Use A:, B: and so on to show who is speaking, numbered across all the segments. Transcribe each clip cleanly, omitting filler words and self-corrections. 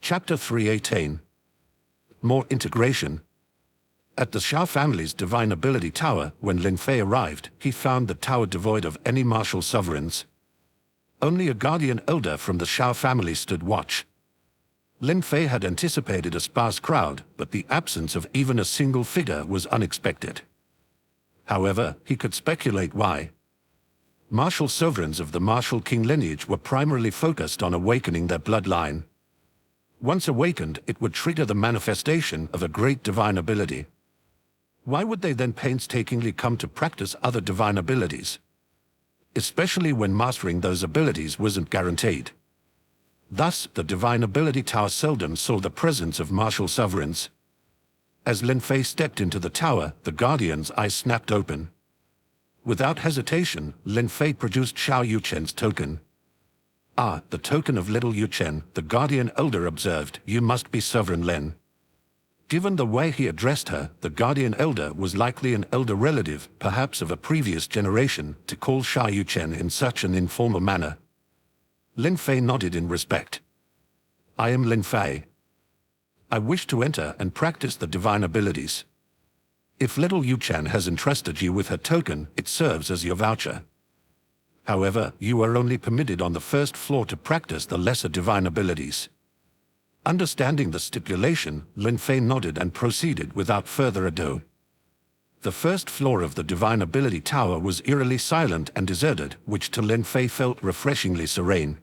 A: Chapter 318. More integration. At the Shao family's Divine Ability Tower, when Lin Fei arrived, he found the tower devoid of any martial sovereigns. Only a guardian elder from the Shao family stood watch. Lin Fei had anticipated a sparse crowd, but the absence of even a single figure was unexpected. However, he could speculate why. Martial sovereigns of the martial king lineage were primarily focused on awakening their bloodline. Once awakened, it would trigger the manifestation of a great divine ability. Why would they then painstakingly come to practice other divine abilities? Especially when mastering those abilities wasn't guaranteed. Thus, the Divine Ability Tower seldom saw the presence of martial sovereigns. As Lin Fei stepped into the tower, the Guardian's eyes snapped open. Without hesitation, Lin Fei produced Xiao Yuchen's token. "Ah, the token of little Yuchen," the Guardian Elder observed. "You must be Sovereign Lin." Given the way he addressed her, the Guardian Elder was likely an elder relative, perhaps of a previous generation, to call Xiao Yuchen in such an informal manner. Lin Fei nodded in respect. "I am Lin Fei. I wish to enter and practice the divine abilities. If little Yuchen has entrusted you with her token, it serves as your voucher. However, you are only permitted on the first floor to practice the lesser divine abilities." Understanding the stipulation, Lin Fei nodded and proceeded without further ado. The first floor of the Divine Ability Tower was eerily silent and deserted, which to Lin Fei felt refreshingly serene.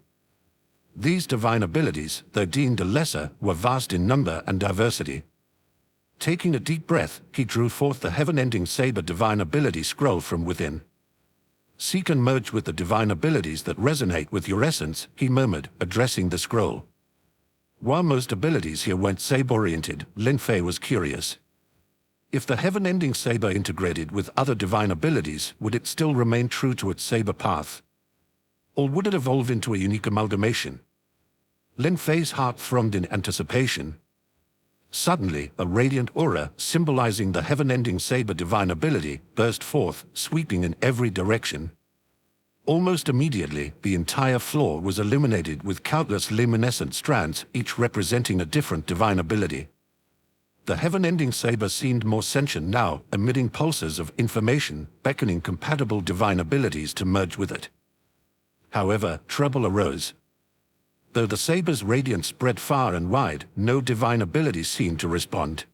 A: These divine abilities, though deemed a lesser, were vast in number and diversity. Taking a deep breath, he drew forth the heaven-ending saber divine ability scroll from within. "Seek and merge with the divine abilities that resonate with your essence," he murmured, addressing the scroll. While most abilities here weren't saber-oriented, Lin Fei was curious. If the heaven-ending saber integrated with other divine abilities, would it still remain true to its saber path? Or would it evolve into a unique amalgamation? Lin Fei's heart thrummed in anticipation. Suddenly, a radiant aura, symbolizing the heaven-ending saber divine ability, burst forth, sweeping in every direction. Almost immediately, the entire floor was illuminated with countless luminescent strands, each representing a different divine ability. The heaven-ending saber seemed more sentient now, emitting pulses of information, beckoning compatible divine abilities to merge with it. However, trouble arose. Though the saber's radiance spread far and wide, no divine ability seemed to respond.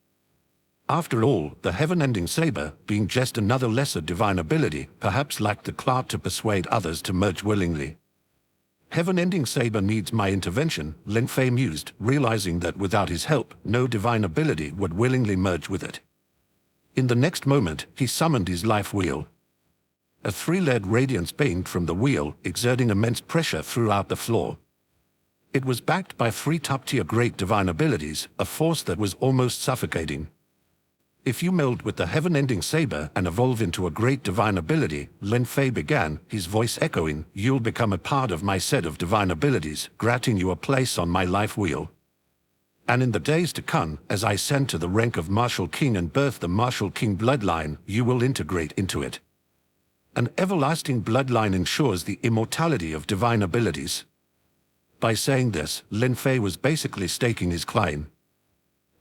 A: After all, the heaven-ending saber, being just another lesser divine ability, perhaps lacked the clout to persuade others to merge willingly. "Heaven-ending saber needs my intervention," Lin Fei mused, realizing that without his help, no divine ability would willingly merge with it. In the next moment, he summoned his life wheel. A three-layered radiance beamed from the wheel, exerting immense pressure throughout the floor. It was backed by three top-tier great divine abilities, a force that was almost suffocating. "If you meld with the heaven-ending saber and evolve into a great divine ability," Lin Fei began, his voice echoing, "you'll become a part of my set of divine abilities, granting you a place on my life wheel. And in the days to come, as I ascend to the rank of Martial King and birth the Martial King bloodline, you will integrate into it. An everlasting bloodline ensures the immortality of divine abilities." By saying this, Lin Fei was basically staking his claim.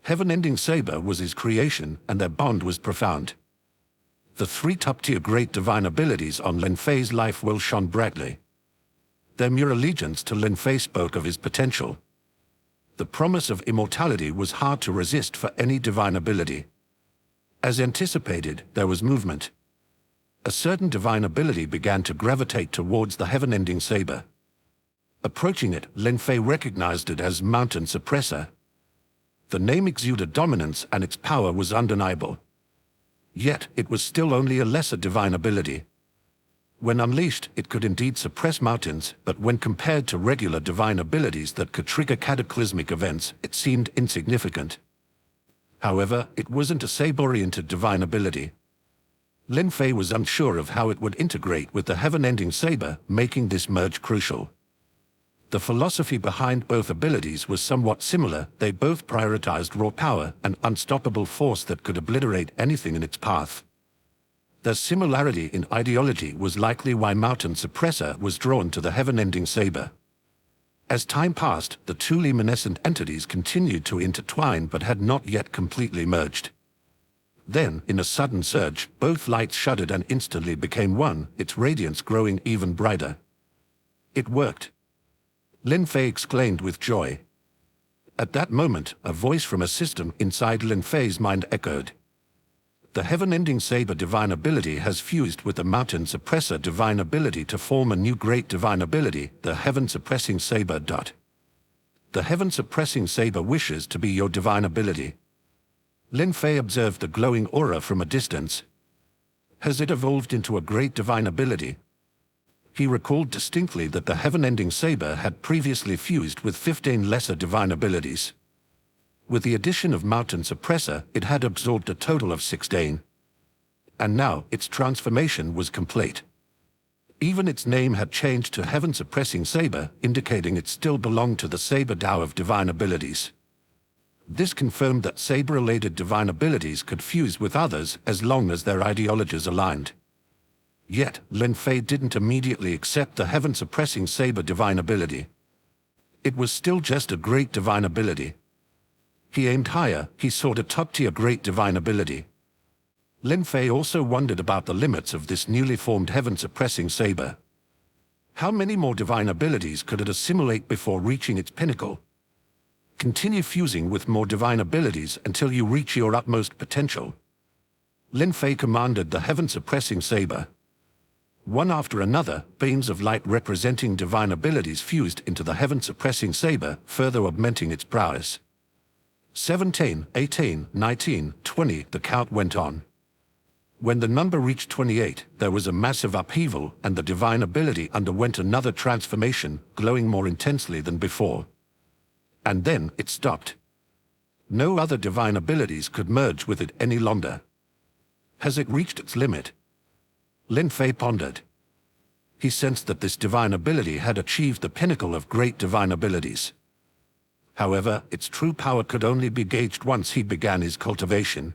A: Heaven-ending saber was his creation, and their bond was profound. The three top-tier great divine abilities on Lin Fei's life wheel shone brightly. Their mere allegiance to Lin Fei spoke of his potential. The promise of immortality was hard to resist for any divine ability. As anticipated, there was movement. A certain divine ability began to gravitate towards the heaven-ending saber. Approaching it, Lin Fei recognized it as Mountain Suppressor. The name exuded dominance and its power was undeniable. Yet, it was still only a lesser divine ability. When unleashed, it could indeed suppress mountains, but when compared to regular divine abilities that could trigger cataclysmic events, it seemed insignificant. However, it wasn't a saber-oriented divine ability. Lin Fei was unsure of how it would integrate with the heaven-ending saber, making this merge crucial. The philosophy behind both abilities was somewhat similar. They both prioritized raw power, an unstoppable force that could obliterate anything in its path. Their similarity in ideology was likely why Mountain Suppressor was drawn to the heaven-ending saber. As time passed, the two luminescent entities continued to intertwine but had not yet completely merged. Then, in a sudden surge, both lights shuddered and instantly became one, its radiance growing even brighter. It worked! Lin Fei exclaimed with joy. At that moment, a voice from a system inside Lin Fei's mind echoed. The heaven-ending saber divine ability has fused with the mountain suppressor divine ability to form a new great divine ability, the heaven-suppressing saber. The heaven-suppressing saber wishes to be your divine ability. Lin Fei observed the glowing aura from a distance. Has it evolved into a great divine ability? He recalled distinctly that the heaven-ending saber had previously fused with 15 lesser divine abilities. With the addition of Mountain Suppressor, it had absorbed a total of 16. And now, its transformation was complete. Even its name had changed to Heaven Suppressing Saber, indicating it still belonged to the Saber Dao of divine abilities. This confirmed that saber-related divine abilities could fuse with others as long as their ideologies aligned. Yet, Lin Fei didn't immediately accept the Heaven-Suppressing Saber divine ability. It was still just a great divine ability. He aimed higher, he sought a top-tier great divine ability. Lin Fei also wondered about the limits of this newly formed heaven-suppressing saber. How many more divine abilities could it assimilate before reaching its pinnacle? Continue fusing with more divine abilities until you reach your utmost potential. Lin Fei commanded the heaven-suppressing saber. One after another, beams of light representing divine abilities fused into the heaven-suppressing saber, further augmenting its prowess. 17, 18, 19, 20, the count went on. When the number reached 28, there was a massive upheaval, and the divine ability underwent another transformation, glowing more intensely than before. And then it stopped. No other divine abilities could merge with it any longer. Has it reached its limit? Lin Fei pondered. He sensed that this divine ability had achieved the pinnacle of great divine abilities. However, its true power could only be gauged once he began his cultivation.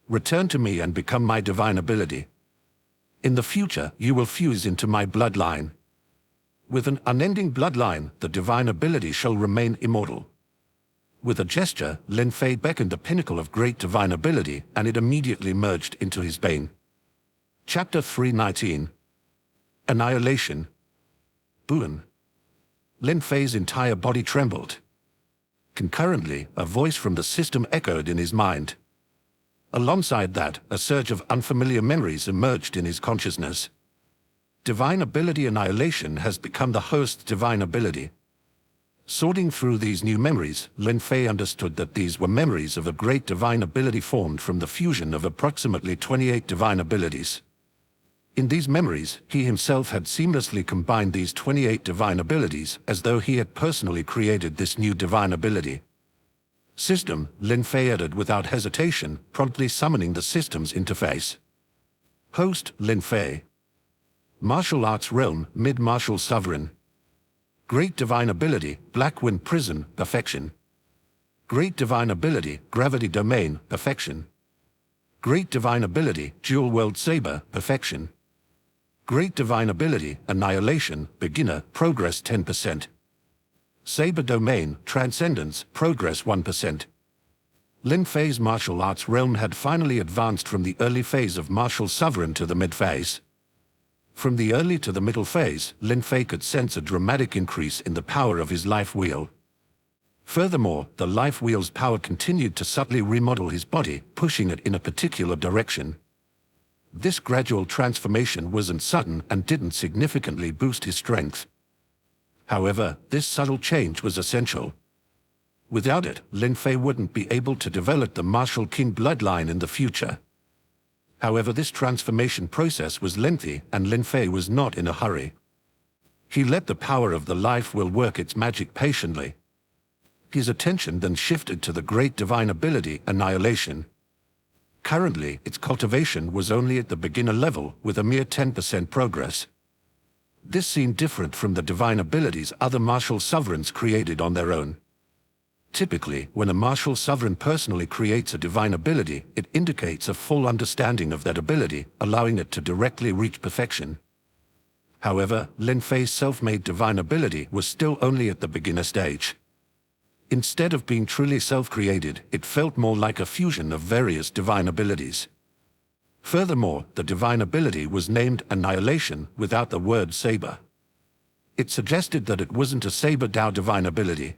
A: Return to me and become my divine ability. In the future, you will fuse into my bloodline. With an unending bloodline, the divine ability shall remain immortal. With a gesture, Lin Fei beckoned the pinnacle of great divine ability, and it immediately merged into his bane. Chapter 319. Annihilation. Boon. Lin Fei's entire body trembled. Concurrently, a voice from the system echoed in his mind. Alongside that, a surge of unfamiliar memories emerged in his consciousness. Divine ability annihilation has become the host's divine ability. Sorting through these new memories, Lin Fei understood that these were memories of a great divine ability formed from the fusion of approximately 28 divine abilities. In these memories, he himself had seamlessly combined these 28 divine abilities as though he had personally created this new divine ability. System, Lin Fei added without hesitation, promptly summoning the system's interface. Host, Lin Fei. Martial Arts Realm, Mid-Martial Sovereign. Great Divine Ability, Black Wind Prison, Perfection. Great Divine Ability, Gravity Domain, Perfection. Great Divine Ability, Dual World Saber, Perfection. Great Divine Ability, Annihilation, Beginner, Progress 10%. Saber Domain, Transcendence, Progress 1%. Lin Fei's martial arts realm had finally advanced from the early phase of martial sovereign to the mid-phase. From the early to the middle phase, Lin Fei could sense a dramatic increase in the power of his life wheel. Furthermore, the life wheel's power continued to subtly remodel his body, pushing it in a particular direction. This gradual transformation wasn't sudden and didn't significantly boost his strength. However, this subtle change was essential. Without it, Lin Fei wouldn't be able to develop the martial king bloodline in the future. However, this transformation process was lengthy, and Lin Fei was not in a hurry. He let the power of the life will work its magic patiently. His attention then shifted to the great divine ability, Annihilation. Currently, its cultivation was only at the beginner level, with a mere 10% progress. This seemed different from the divine abilities other martial sovereigns created on their own. Typically, when a martial sovereign personally creates a divine ability, it indicates a full understanding of that ability, allowing it to directly reach perfection. However, Lin Fei's self-made divine ability was still only at the beginner stage. Instead of being truly self-created, it felt more like a fusion of various divine abilities. Furthermore, the divine ability was named Annihilation without the word saber. It suggested that it wasn't a saber Dao divine ability.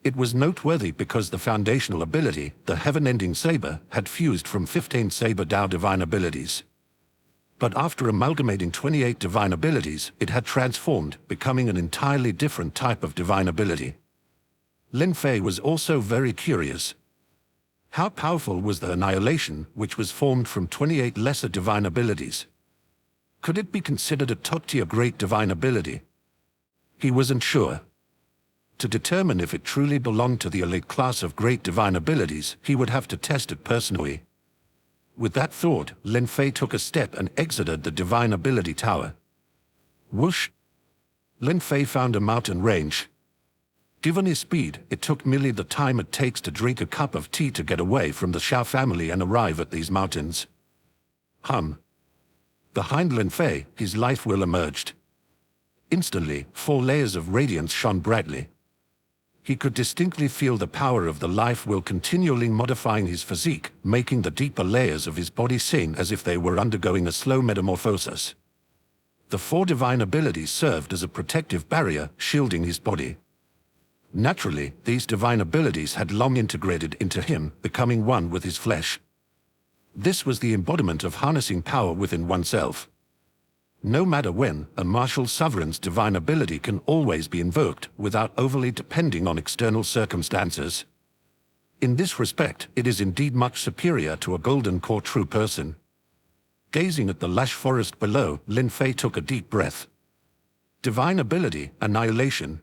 A: It was noteworthy because the foundational ability, the heaven-ending saber, had fused from 15 saber Dao divine abilities. But after amalgamating 28 divine abilities, it had transformed, becoming an entirely different type of divine ability. Lin Fei was also very curious. How powerful was the Annihilation, which was formed from 28 lesser divine abilities? Could it be considered a top-tier great divine ability? He wasn't sure. To determine if it truly belonged to the elite class of great divine abilities, he would have to test it personally. With that thought, Lin Fei took a step and exited the divine ability tower. Whoosh! Lin Fei found a mountain range. Given his speed, it took merely the time it takes to drink a cup of tea to get away from the Xiao family and arrive at these mountains. Behind Lin Fei, his life will emerged. Instantly, 4 layers of radiance shone brightly. He could distinctly feel the power of the life will continually modifying his physique, making the deeper layers of his body seem as if they were undergoing a slow metamorphosis. The 4 divine abilities served as a protective barrier, shielding his body. Naturally, these divine abilities had long integrated into him, becoming one with his flesh. This was the embodiment of harnessing power within oneself. No matter when, a martial sovereign's divine ability can always be invoked without overly depending on external circumstances. In this respect, it is indeed much superior to a golden core true person. Gazing at the lush forest below, Lin Fei took a deep breath. Divine ability, Annihilation.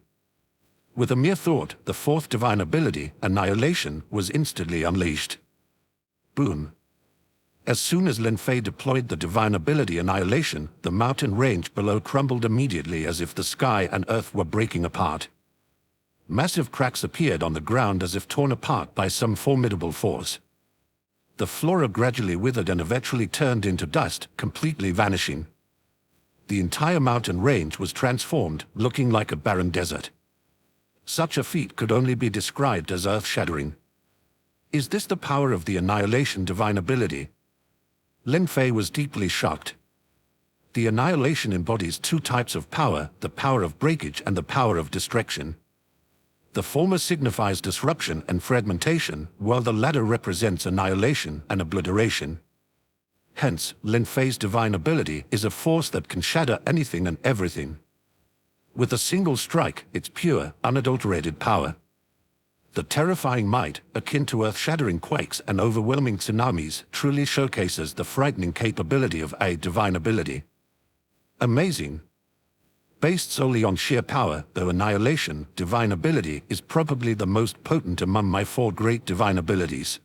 A: With a mere thought, the 4th divine ability, Annihilation, was instantly unleashed. Boom! As soon as Lin Fei deployed the divine ability Annihilation, the mountain range below crumbled immediately as if the sky and earth were breaking apart. Massive cracks appeared on the ground as if torn apart by some formidable force. The flora gradually withered and eventually turned into dust, completely vanishing. The entire mountain range was transformed, looking like a barren desert. Such a feat could only be described as earth-shattering. Is this the power of the Annihilation divine ability? Lin Fei was deeply shocked. The Annihilation embodies 2 types of power, the power of breakage and the power of destruction. The former signifies disruption and fragmentation, while the latter represents annihilation and obliteration. Hence, Lin Fei's divine ability is a force that can shatter anything and everything. With a single strike, it's pure, unadulterated power. The terrifying might, akin to earth-shattering quakes and overwhelming tsunamis, truly showcases the frightening capability of a divine ability. Amazing. Based solely on sheer power, the Annihilation divine ability is probably the most potent among my 4 great divine abilities.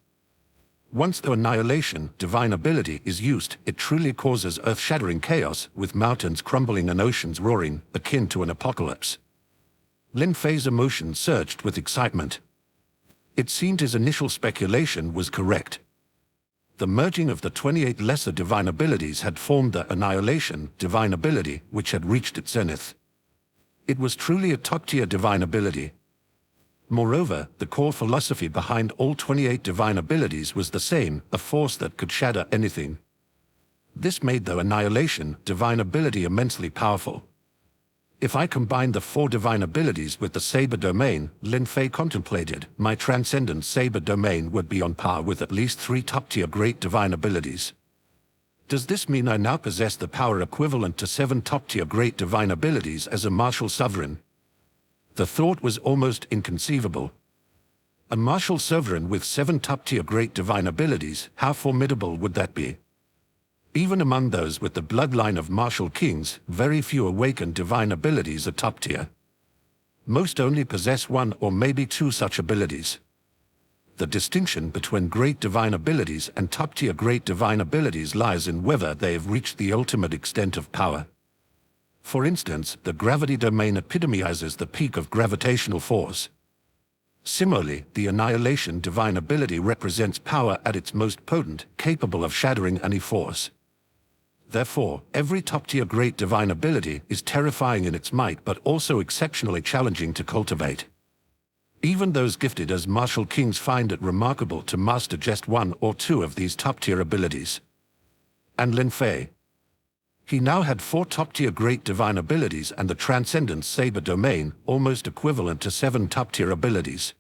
A: Once the Annihilation divine ability is used, it truly causes earth-shattering chaos, with mountains crumbling and oceans roaring, akin to an apocalypse. Lin Fei's emotions surged with excitement. It seemed his initial speculation was correct. The merging of the 28 lesser divine abilities had formed the Annihilation divine ability, which had reached its zenith. It was truly a top-tier divine ability. Moreover, the core philosophy behind all 28 divine abilities was the same, a force that could shatter anything. This made the Annihilation divine ability immensely powerful. If I combined the 4 divine abilities with the Saber domain, Lin Fei contemplated, my transcendent Saber domain would be on par with at least 3 top-tier great divine abilities. Does this mean I now possess the power equivalent to 7 top-tier great divine abilities as a martial sovereign? The thought was almost inconceivable. A martial sovereign with 7 top-tier great divine abilities, how formidable would that be? Even among those with the bloodline of martial kings, very few awakened divine abilities are top-tier. Most only possess 1 or maybe 2 such abilities. The distinction between great divine abilities and top-tier great divine abilities lies in whether they have reached the ultimate extent of power. For instance, the gravity domain epitomizes the peak of gravitational force. Similarly, the Annihilation divine ability represents power at its most potent, capable of shattering any force. Therefore, every top-tier great divine ability is terrifying in its might but also exceptionally challenging to cultivate. Even those gifted as martial kings find it remarkable to master just one or two of these top-tier abilities. And Lin Fei. He now had 4 top-tier great divine abilities and the Transcendence Saber domain, almost equivalent to 7 top-tier abilities.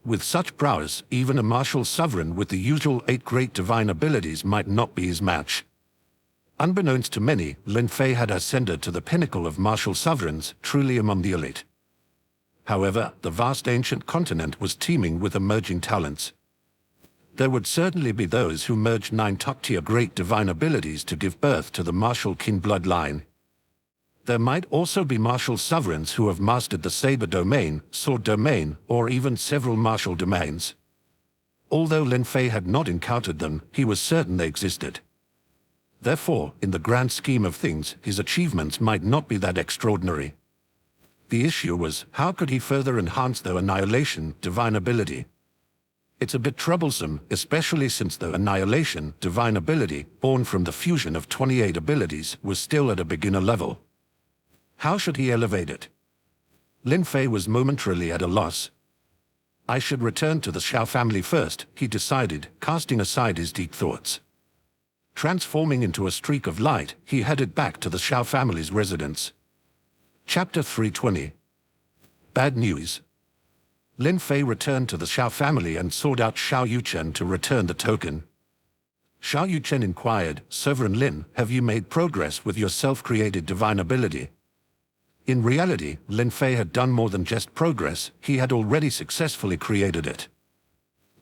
A: With such prowess, even a martial sovereign with the usual 8 great divine abilities might not be his match. Unbeknownst to many, Lin Fei had ascended to the pinnacle of martial sovereigns, truly among the elite. However, the vast ancient continent was teeming with emerging talents. There would certainly be those who merged 9 top-tier great divine abilities to give birth to the martial king bloodline. There might also be martial sovereigns who have mastered the saber domain, sword domain, or even several martial domains. Although Lin Fei had not encountered them, he was certain they existed. Therefore, in the grand scheme of things, his achievements might not be that extraordinary. The issue was, how could he further enhance their annihilation divine ability? It's a bit troublesome, especially since the annihilation divine ability, born from the fusion of 28 abilities, was still at a beginner level. How should he elevate it? Lin Fei was momentarily at a loss. I should return to the Xiao family first, he decided, casting aside his deep thoughts. Transforming into a streak of light, he headed back to the Xiao family's residence. Chapter 320. Bad news. Lin Fei returned to the Xiao family and sought out Xiao Yuchen to return the token. Xiao Yuchen inquired, "Sovereign Lin, have you made progress with your self-created divine ability?" In reality, Lin Fei had done more than just progress, he had already successfully created it.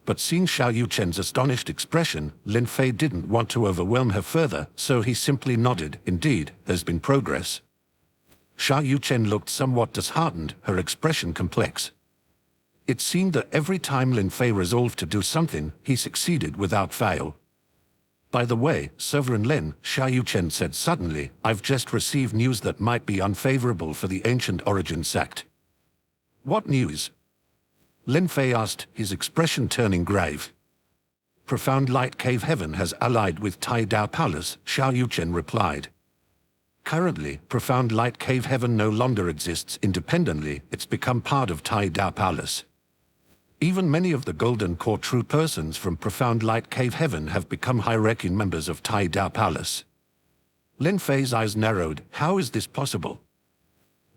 A: But seeing Xiao Yuchen's astonished expression, Lin Fei didn't want to overwhelm her further, so he simply nodded. Indeed, there's been progress. Xiao Yuchen looked somewhat disheartened, her expression complex. It seemed that every time Lin Fei resolved to do something, he succeeded without fail. By the way, Sovereign Lin, Xiao Yuchen said suddenly, I've just received news that might be unfavorable for the ancient origin sect. What news? Lin Fei asked, his expression turning grave. Profound Light Cave Heaven has allied with Tai Dao Palace, Xiao Yuchen replied. Currently, Profound Light Cave Heaven no longer exists independently, it's become part of Tai Dao Palace. Even many of the Golden Core true persons from Profound Light Cave Heaven have become high-ranking members of Tai Dao Palace. Lin Fei's eyes narrowed. How is this possible?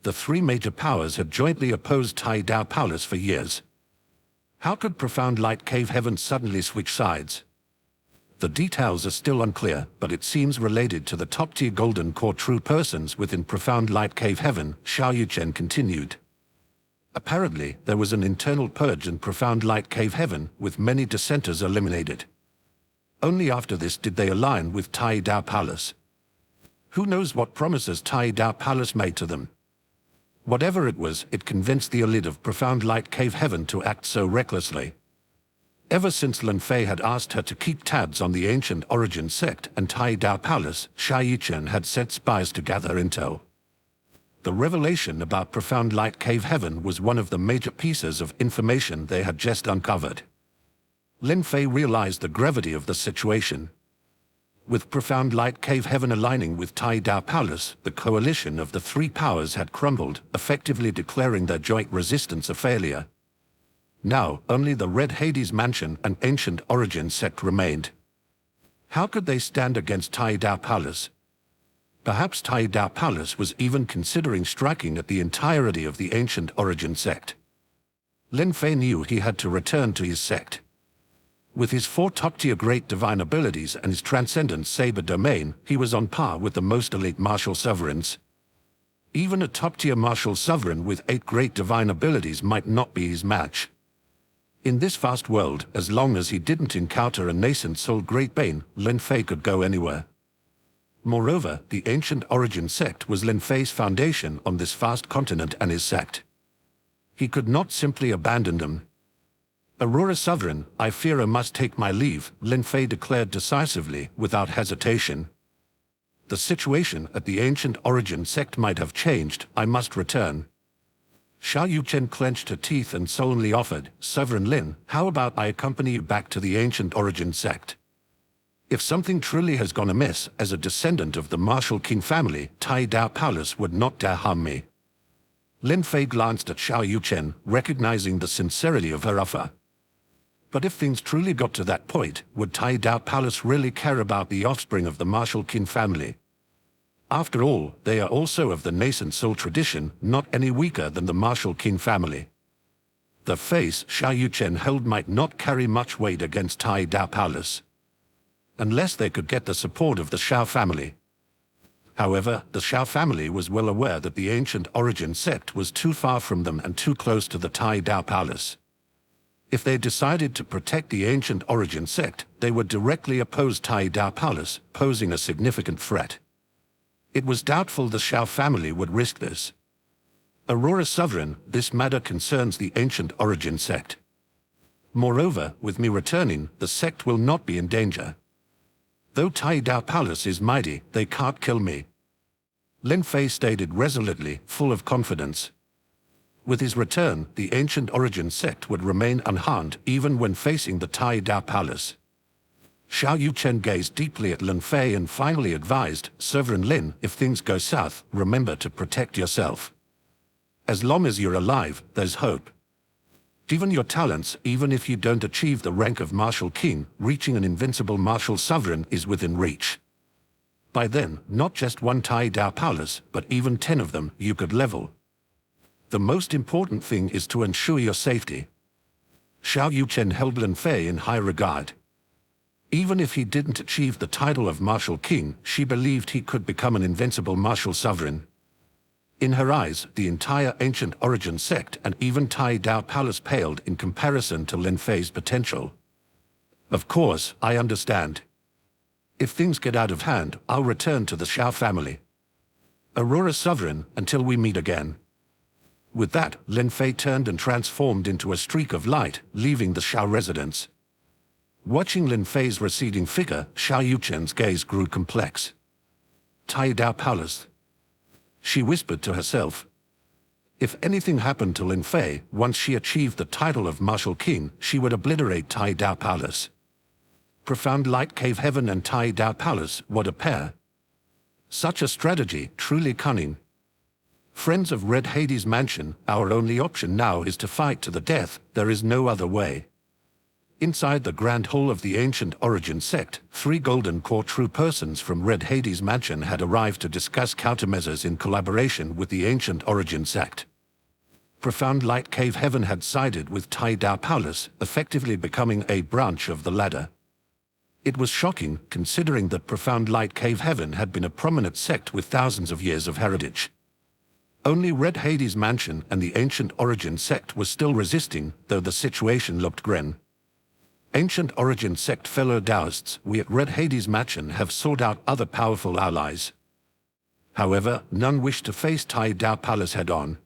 A: The 3 major powers had jointly opposed Tai Dao Palace for years. How could Profound Light Cave Heaven suddenly switch sides? The details are still unclear, but it seems related to the top-tier Golden Core true persons within Profound Light Cave Heaven, Xiao Yuchen continued. Apparently, there was an internal purge in Profound Light Cave Heaven, with many dissenters eliminated. Only after this did they align with Tai Dao Palace. Who knows what promises Tai Dao Palace made to them? Whatever it was, it convinced the elite of Profound Light Cave Heaven to act so recklessly. Ever since Lin Fei had asked her to keep tabs on the ancient origin sect and Tai Dao Palace, Xiao Yuchen had sent spies to gather intel. The revelation about Profound Light Cave Heaven was one of the major pieces of information they had just uncovered. Lin Fei realized the gravity of the situation. With Profound Light Cave Heaven aligning with Tai Dao Palace, the coalition of the 3 powers had crumbled, effectively declaring their joint resistance a failure. Now, only the Red Hades Mansion and Ancient Origin sect remained. How could they stand against Tai Dao Palace? Perhaps Tai Dao Palace was even considering striking at the entirety of the Ancient Origin sect. Lin Fei knew he had to return to his sect. With his 4 top-tier great divine abilities and his transcendent saber domain, he was on par with the most elite martial sovereigns. Even a top-tier martial sovereign with 8 great divine abilities might not be his match. In this vast world, as long as he didn't encounter a nascent soul great bane, Lin Fei could go anywhere. Moreover, the Ancient Origin sect was Lin Fei's foundation on this vast continent and his sect. He could not simply abandon them. Aurora Sovereign, I fear I must take my leave, Lin Fei declared decisively, without hesitation. The situation at the Ancient Origin sect might have changed, I must return. Xiao Yuchen clenched her teeth and sullenly offered, Sovereign Lin, how about I accompany you back to the Ancient Origin sect? If something truly has gone amiss, as a descendant of the martial king family, Tai Dao Palace would not dare harm me. Lin Fei glanced at Xiao Yuchen, recognizing the sincerity of her offer. But if things truly got to that point, would Tai Dao Palace really care about the offspring of the martial king family? After all, they are also of the nascent soul tradition, not any weaker than the martial king family. The face Xiao Yuchen held might not carry much weight against Tai Dao Palace, unless they could get the support of the Xiao family. However, the Xiao family was well aware that the ancient origin sect was too far from them and too close to the Tai Dao Palace. If they decided to protect the ancient origin sect, they would directly oppose Tai Dao Palace, posing a significant threat. It was doubtful the Xiao family would risk this. Aurora Sovereign, this matter concerns the ancient origin sect. Moreover, with me returning, the sect will not be in danger. Though Tai Dao Palace is mighty, they can't kill me. Lin Fei stated resolutely, full of confidence. With his return, the ancient origin sect would remain unharmed even when facing the Tai Dao Palace. Xiao Yuchen gazed deeply at Lin Fei and finally advised, Sovereign Lin, if things go south, remember to protect yourself. As long as you're alive, there's hope. Given your talents, even if you don't achieve the rank of martial king, reaching an invincible martial sovereign is within reach. By then, not just one Tai Dao Palace, but even 10 of them, you could level. The most important thing is to ensure your safety. Xiao Yuchen held Lin Fei in high regard. Even if he didn't achieve the title of martial king, she believed he could become an invincible martial sovereign. In her eyes, the entire ancient origin sect and even Tai Dao Palace paled in comparison to Lin Fei's potential. Of course, I understand. If things get out of hand, I'll return to the Xiao family. Aurora Sovereign, until we meet again. With that, Lin Fei turned and transformed into a streak of light, leaving the Xiao residence. Watching Lin Fei's receding figure, Xiao Yuchen's gaze grew complex. Tai Dao Palace. She whispered to herself. If anything happened to Lin Fei, once she achieved the title of martial king, she would obliterate Tai Dao Palace. Profound Light Cave Heaven and Tai Dao Palace, what a pair. Such a strategy, truly cunning. Friends of Red Hades Mansion, our only option now is to fight to the death, there is no other way. Inside the grand hall of the ancient origin sect, 3 golden core true persons from Red Hades Mansion had arrived to discuss countermeasures in collaboration with the ancient origin sect. Profound Light Cave Heaven had sided with Tai Dao Palace, effectively becoming a branch of the ladder. It was shocking, considering that Profound Light Cave Heaven had been a prominent sect with thousands of years of heritage. Only Red Hades Mansion and the ancient origin sect was still resisting, though the situation looked grim. Ancient origin sect fellow Taoists, we at Red Hades Mansion have sought out other powerful allies. However, none wish to face Tai Dao Palace head-on.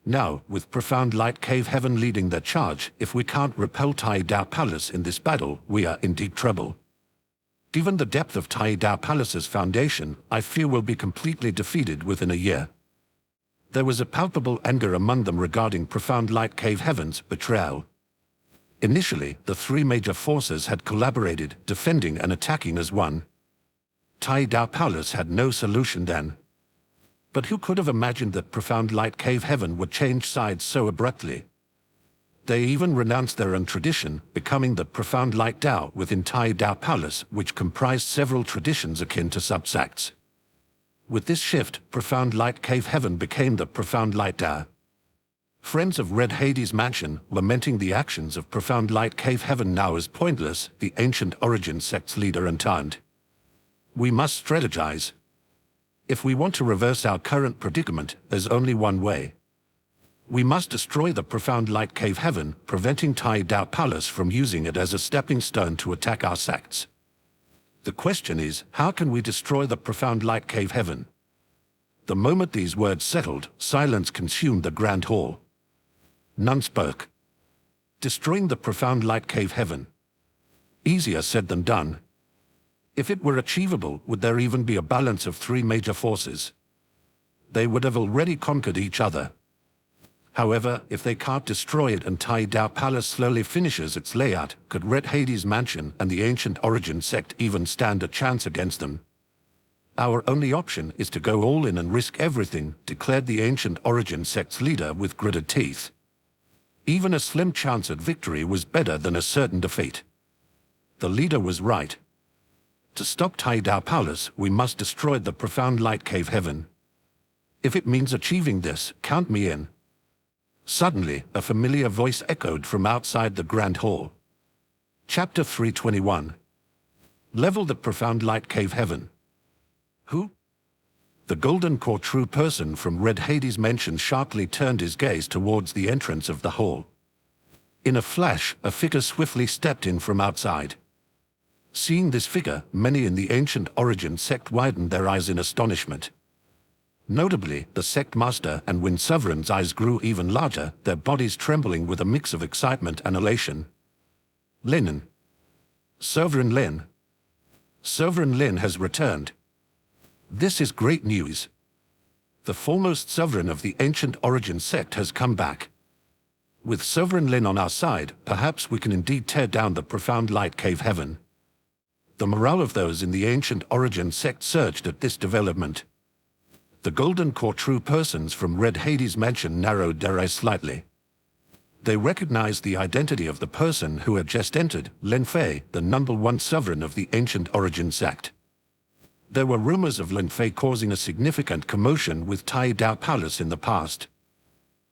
A: Now, with Profound Light Cave Heaven leading their charge, if we can't repel Tai Dao Palace in this battle, we are in deep trouble. Given the depth of Tai Dao Palace's foundation, I fear we'll be completely defeated within a year. There was a palpable anger among them regarding Profound Light Cave Heaven's betrayal. Initially, the 3 major forces had collaborated, defending and attacking as one. Tai Dao Palace had no solution then. But who could have imagined that Profound Light Cave Heaven would change sides so abruptly? They even renounced their own tradition, becoming the Profound Light Dao within Tai Dao Palace, which comprised several traditions akin to subsects. With this shift, Profound Light Cave Heaven became the Profound Light Dao. Friends of Red Hades Mansion, lamenting the actions of Profound Light Cave Heaven now as pointless, the ancient origin sect's leader intoned. We must strategize. If we want to reverse our current predicament, there's only one way. We must destroy the Profound Light Cave Heaven, preventing Tai Dao Palace from using it as a stepping stone to attack our sects. The question is, how can we destroy the Profound Light Cave Heaven? The moment these words settled, silence consumed the grand hall. None spoke. Destroying the Profound Light Cave Heaven. Easier said than done. If it were achievable, would there even be a balance of 3 major forces? They would have already conquered each other. However, if they can't destroy it and Tai Dao Palace slowly finishes its layout, could Red Hades Mansion and the Ancient Origin sect even stand a chance against them? Our only option is to go all in and risk everything, declared the Ancient Origin sect's leader with gritted teeth. Even a slim chance at victory was better than a certain defeat. The leader was right. To stop Tai Dao Palace, we must destroy the profound light cave heaven. If it means achieving this, count me in. Suddenly, a familiar voice echoed from outside the Grand Hall. Chapter 321. Level the profound light cave heaven. Who? The golden core true person from Red Hades Mansion sharply turned his gaze towards the entrance of the hall. In a flash, a figure swiftly stepped in from outside. Seeing this figure, many in the Ancient Origin sect widened their eyes in astonishment. Notably, the sect master and Wind Sovereign's eyes grew even larger, their bodies trembling with a mix of excitement and elation. Lin. Sovereign Lin. Sovereign Lin has returned. This is great news. The foremost sovereign of the Ancient Origin sect has come back. With Sovereign Lin on our side, perhaps we can indeed tear down the profound light cave heaven. The morale of those in the Ancient Origin sect surged at this development. The golden core true persons from Red Hades Mansion narrowed their eyes slightly. They recognized the identity of the person who had just entered, Lin Fei, the #1 sovereign of the Ancient Origin sect. There were rumors of Lin Fei causing a significant commotion with Tai Dao Palace in the past.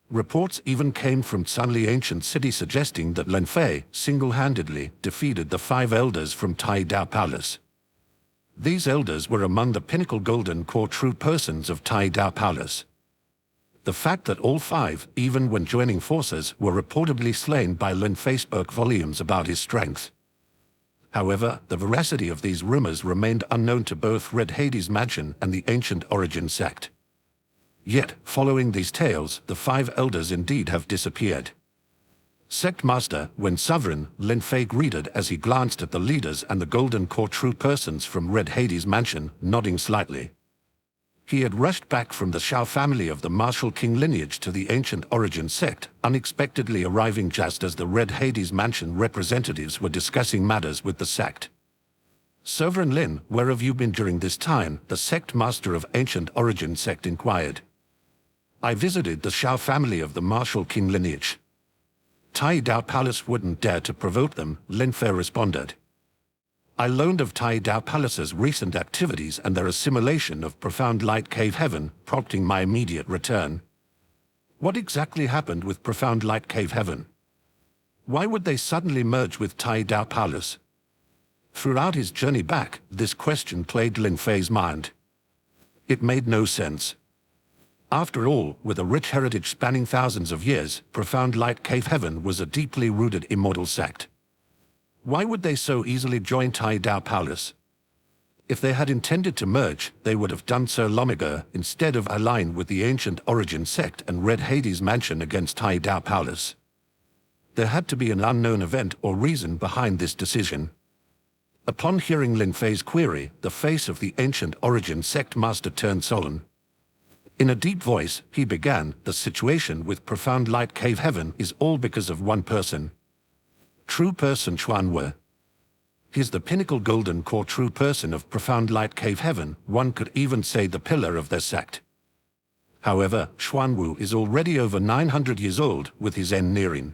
A: Reports even came from Sunli Ancient City suggesting that Lin Fei single-handedly defeated the 5 elders from Tai Dao Palace. These elders were among the pinnacle golden core true persons of Tai Dao Palace. The fact that all 5, even when joining forces, were reportedly slain by Lin Fei spoke volumes about his strength. However, the veracity of these rumors remained unknown to both Red Hades Mansion and the Ancient Origin sect. Yet, following these tales, the 5 elders indeed have disappeared. Sect Master, when Sovereign, Lin Fei greeted as he glanced at the leaders and the golden core true persons from Red Hades Mansion, nodding slightly. He had rushed back from the Shao family of the Martial King lineage to the Ancient Origin sect, unexpectedly arriving just as the Red Hades Mansion representatives were discussing matters with the sect. Sovereign Lin, where have you been during this time? The sect master of Ancient Origin sect inquired. I visited the Shao family of the Martial King lineage. Tai Dao Palace wouldn't dare to provoke them, Lin Fei responded. I learned of Tai Dao Palace's recent activities and their assimilation of Profound Light Cave Heaven, prompting my immediate return. What exactly happened with Profound Light Cave Heaven? Why would they suddenly merge with Tai Dao Palace? Throughout his journey back, this question plagued Lin Fei's mind. It made no sense. After all, with a rich heritage spanning thousands of years, Profound Light Cave Heaven was a deeply rooted immortal sect. Why would they so easily join Tai Dao Palace? If they had intended to merge, they would have done so long ago, instead of aligning with the Ancient Origin sect and Red Hades Mansion against Tai Dao Palace. There had to be an unknown event or reason behind this decision. Upon hearing Lin Fei's query, the face of the Ancient Origin sect master turned solemn. In a deep voice, he began, the situation with Profound Light Cave Heaven is all because of one person. True person Xuanwu. He's the pinnacle golden core true person of Profound Light Cave Heaven, one could even say the pillar of their sect. However, Xuanwu is already over 900 years old, with his end nearing.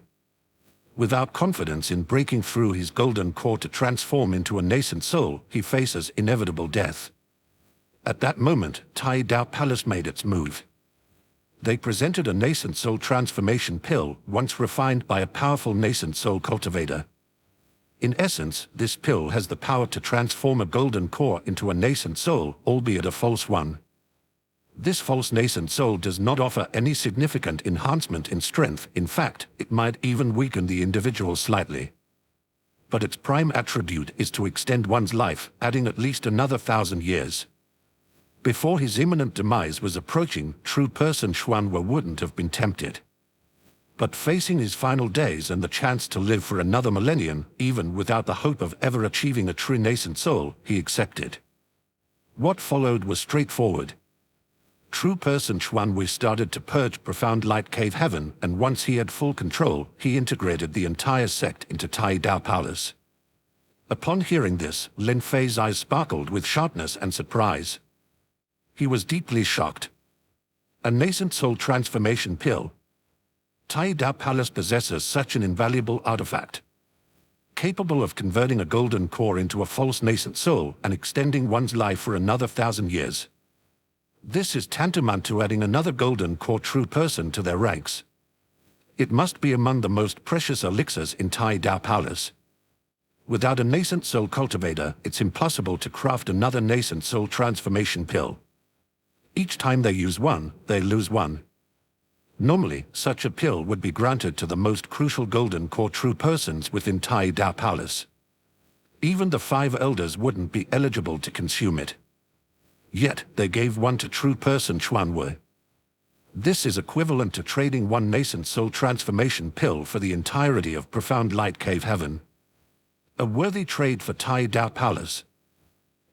A: Without confidence in breaking through his golden core to transform into a nascent soul, he faces inevitable death. At that moment, Tai Dao Palace made its move. They presented a nascent soul transformation pill, once refined by a powerful nascent soul cultivator. In essence, this pill has the power to transform a golden core into a nascent soul, albeit a false one. This false nascent soul does not offer any significant enhancement in strength. In fact, it might even weaken the individual slightly. But its prime attribute is to extend one's life, adding at least another 1,000 years. Before his imminent demise was approaching, true person Xuanwu wouldn't have been tempted. But facing his final days and the chance to live for another millennium, even without the hope of ever achieving a true nascent soul, he accepted. What followed was straightforward. True person Xuanwu started to purge Profound Light Cave Heaven, and once he had full control, he integrated the entire sect into Tai Dao Palace. Upon hearing this, Lin Fei's eyes sparkled with sharpness and surprise. He was deeply shocked. A nascent soul transformation pill. Tai Dao Palace possesses such an invaluable artifact, capable of converting a golden core into a false nascent soul and extending one's life for another 1,000 years. This is tantamount to adding another golden core true person to their ranks. It must be among the most precious elixirs in Tai Dao Palace. Without a nascent soul cultivator, it's impossible to craft another nascent soul transformation pill. Each time they use one, they lose one. Normally, such a pill would be granted to the most crucial golden core true persons within Tai Dao Palace. Even the 5 elders wouldn't be eligible to consume it. Yet, they gave one to true person Xuanwu. This is equivalent to trading one nascent soul transformation pill for the entirety of Profound Light Cave Heaven. A worthy trade for Tai Dao Palace.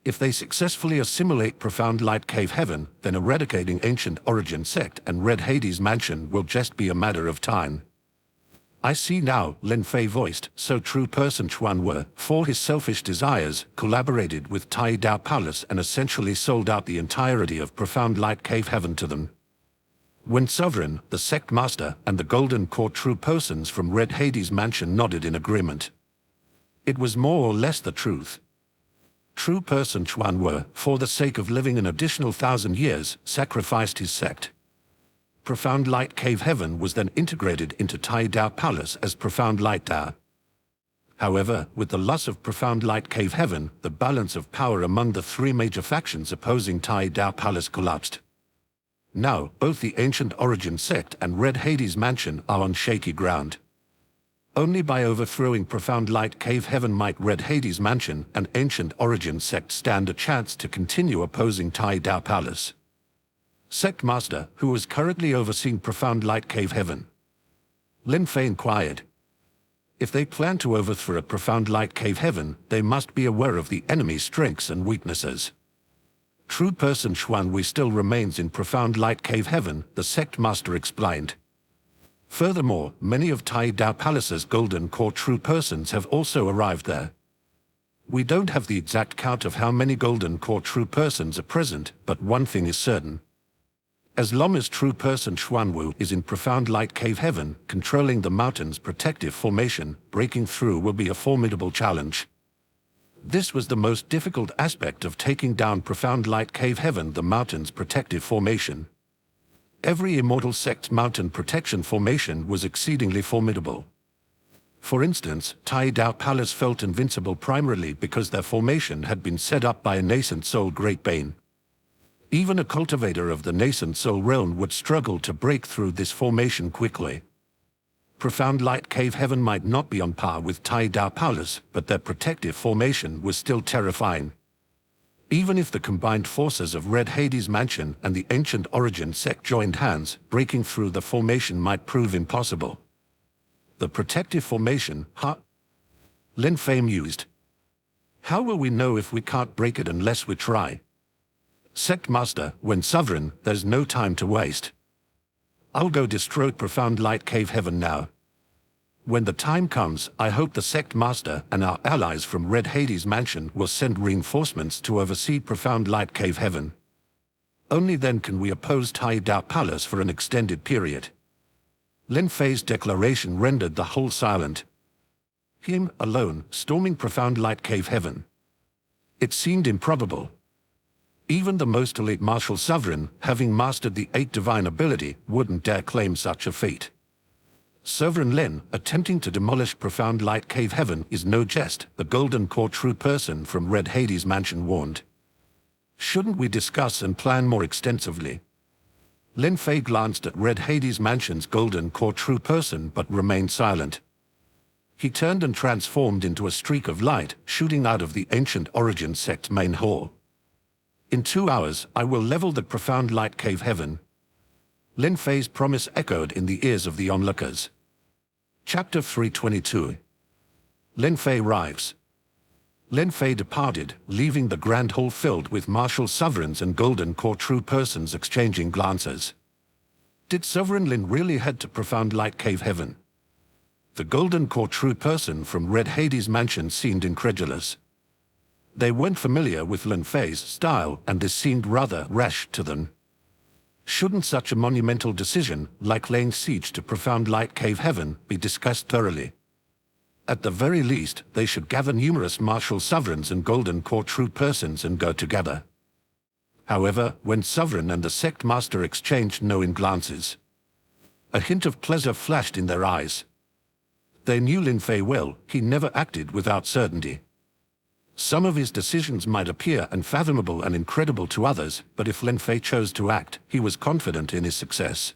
A: If they successfully assimilate Profound Light Cave Heaven, then eradicating Ancient Origin Sect and Red Hades Mansion will just be a matter of time. I see now, Lin Fei voiced, so true person Xuanwu, for his selfish desires, collaborated with Tai Dao Palace and essentially sold out the entirety of Profound Light Cave Heaven to them. When Sovereign, the Sect Master, and the Golden Core true persons from Red Hades Mansion nodded in agreement. It was more or less the truth. True person Xuanwu, for the sake of living an additional 1,000 years, sacrificed his sect. Profound Light Cave Heaven was then integrated into Tai Dao Palace as Profound Light Dao. However, with the loss of Profound Light Cave Heaven, the balance of power among the 3 major factions opposing Tai Dao Palace collapsed. Now, both the Ancient Origin Sect and Red Hades Mansion are on shaky ground. Only by overthrowing Profound Light Cave Heaven might Red Hades Mansion and Ancient Origin Sect stand a chance to continue opposing Tai Dao Palace. Sect Master, who is currently overseeing Profound Light Cave Heaven, Lin Fei inquired. If they plan to overthrow Profound Light Cave Heaven, they must be aware of the enemy's strengths and weaknesses. True person Xuanwu still remains in Profound Light Cave Heaven, the Sect Master explained. Furthermore, many of Tai Dao Palace's Golden Core true persons have also arrived there. We don't have the exact count of how many Golden Core true persons are present, but one thing is certain. As long as true person Xuanwu is in Profound Light Cave Heaven, controlling the mountain's protective formation, breaking through will be a formidable challenge. This was the most difficult aspect of taking down Profound Light Cave Heaven, the mountain's protective formation. Every Immortal Sect's mountain protection formation was exceedingly formidable. For instance, Tai Dao Palace felt invincible primarily because their formation had been set up by a nascent soul Great Bane. Even a cultivator of the nascent soul realm would struggle to break through this formation quickly. Profound Light Cave Heaven might not be on par with Tai Dao Palace, but their protective formation was still terrifying. Even if the combined forces of Red Hades Mansion and the Ancient Origin Sect joined hands, breaking through the formation might prove impossible. The protective formation, huh? Lin Fei mused. How will we know if we can't break it unless we try? Sect Master, when sovereign, there's no time to waste. I'll go destroy Profound Light Cave Heaven now. When the time comes, I hope the Sect Master and our allies from Red Hades Mansion will send reinforcements to oversee Profound Light Cave Heaven. Only then can we oppose Tai Dao Palace for an extended period. Lin Fei's declaration rendered the whole silent. Him, alone, storming Profound Light Cave Heaven. It seemed improbable. Even the most elite martial sovereign, having mastered the 8 divine ability, wouldn't dare claim such a feat. Sovereign Lin, attempting to demolish Profound Light Cave Heaven is no jest, the Golden Core true person from Red Hades Mansion warned. Shouldn't we discuss and plan more extensively? Lin Fei glanced at Red Hades Mansion's Golden Core true person but remained silent. He turned and transformed into a streak of light, shooting out of the Ancient Origin Sect's main hall. In 2 hours, I will level the Profound Light Cave Heaven. Lin Fei's promise echoed in the ears of the onlookers. Chapter 322. Lin Fei arrives. Lin Fei departed, leaving the grand hall filled with martial sovereigns and golden core true persons exchanging glances. Did Sovereign Lin really head to profound light cave heaven? The golden core true person from Red Hades Mansion seemed incredulous. They weren't familiar with Lin Fei's style, and this seemed rather rash to them. Shouldn't such a monumental decision, like laying siege to profound light cave heaven, be discussed thoroughly? At the very least, they should gather numerous martial sovereigns and golden core true persons and go together. However, when Sovereign and the sect master exchanged knowing glances, a hint of pleasure flashed in their eyes. They knew Lin Fei well. He never acted without certainty. Some of his decisions might appear unfathomable and incredible to others, but if Lin Fei chose to act, he was confident in his success.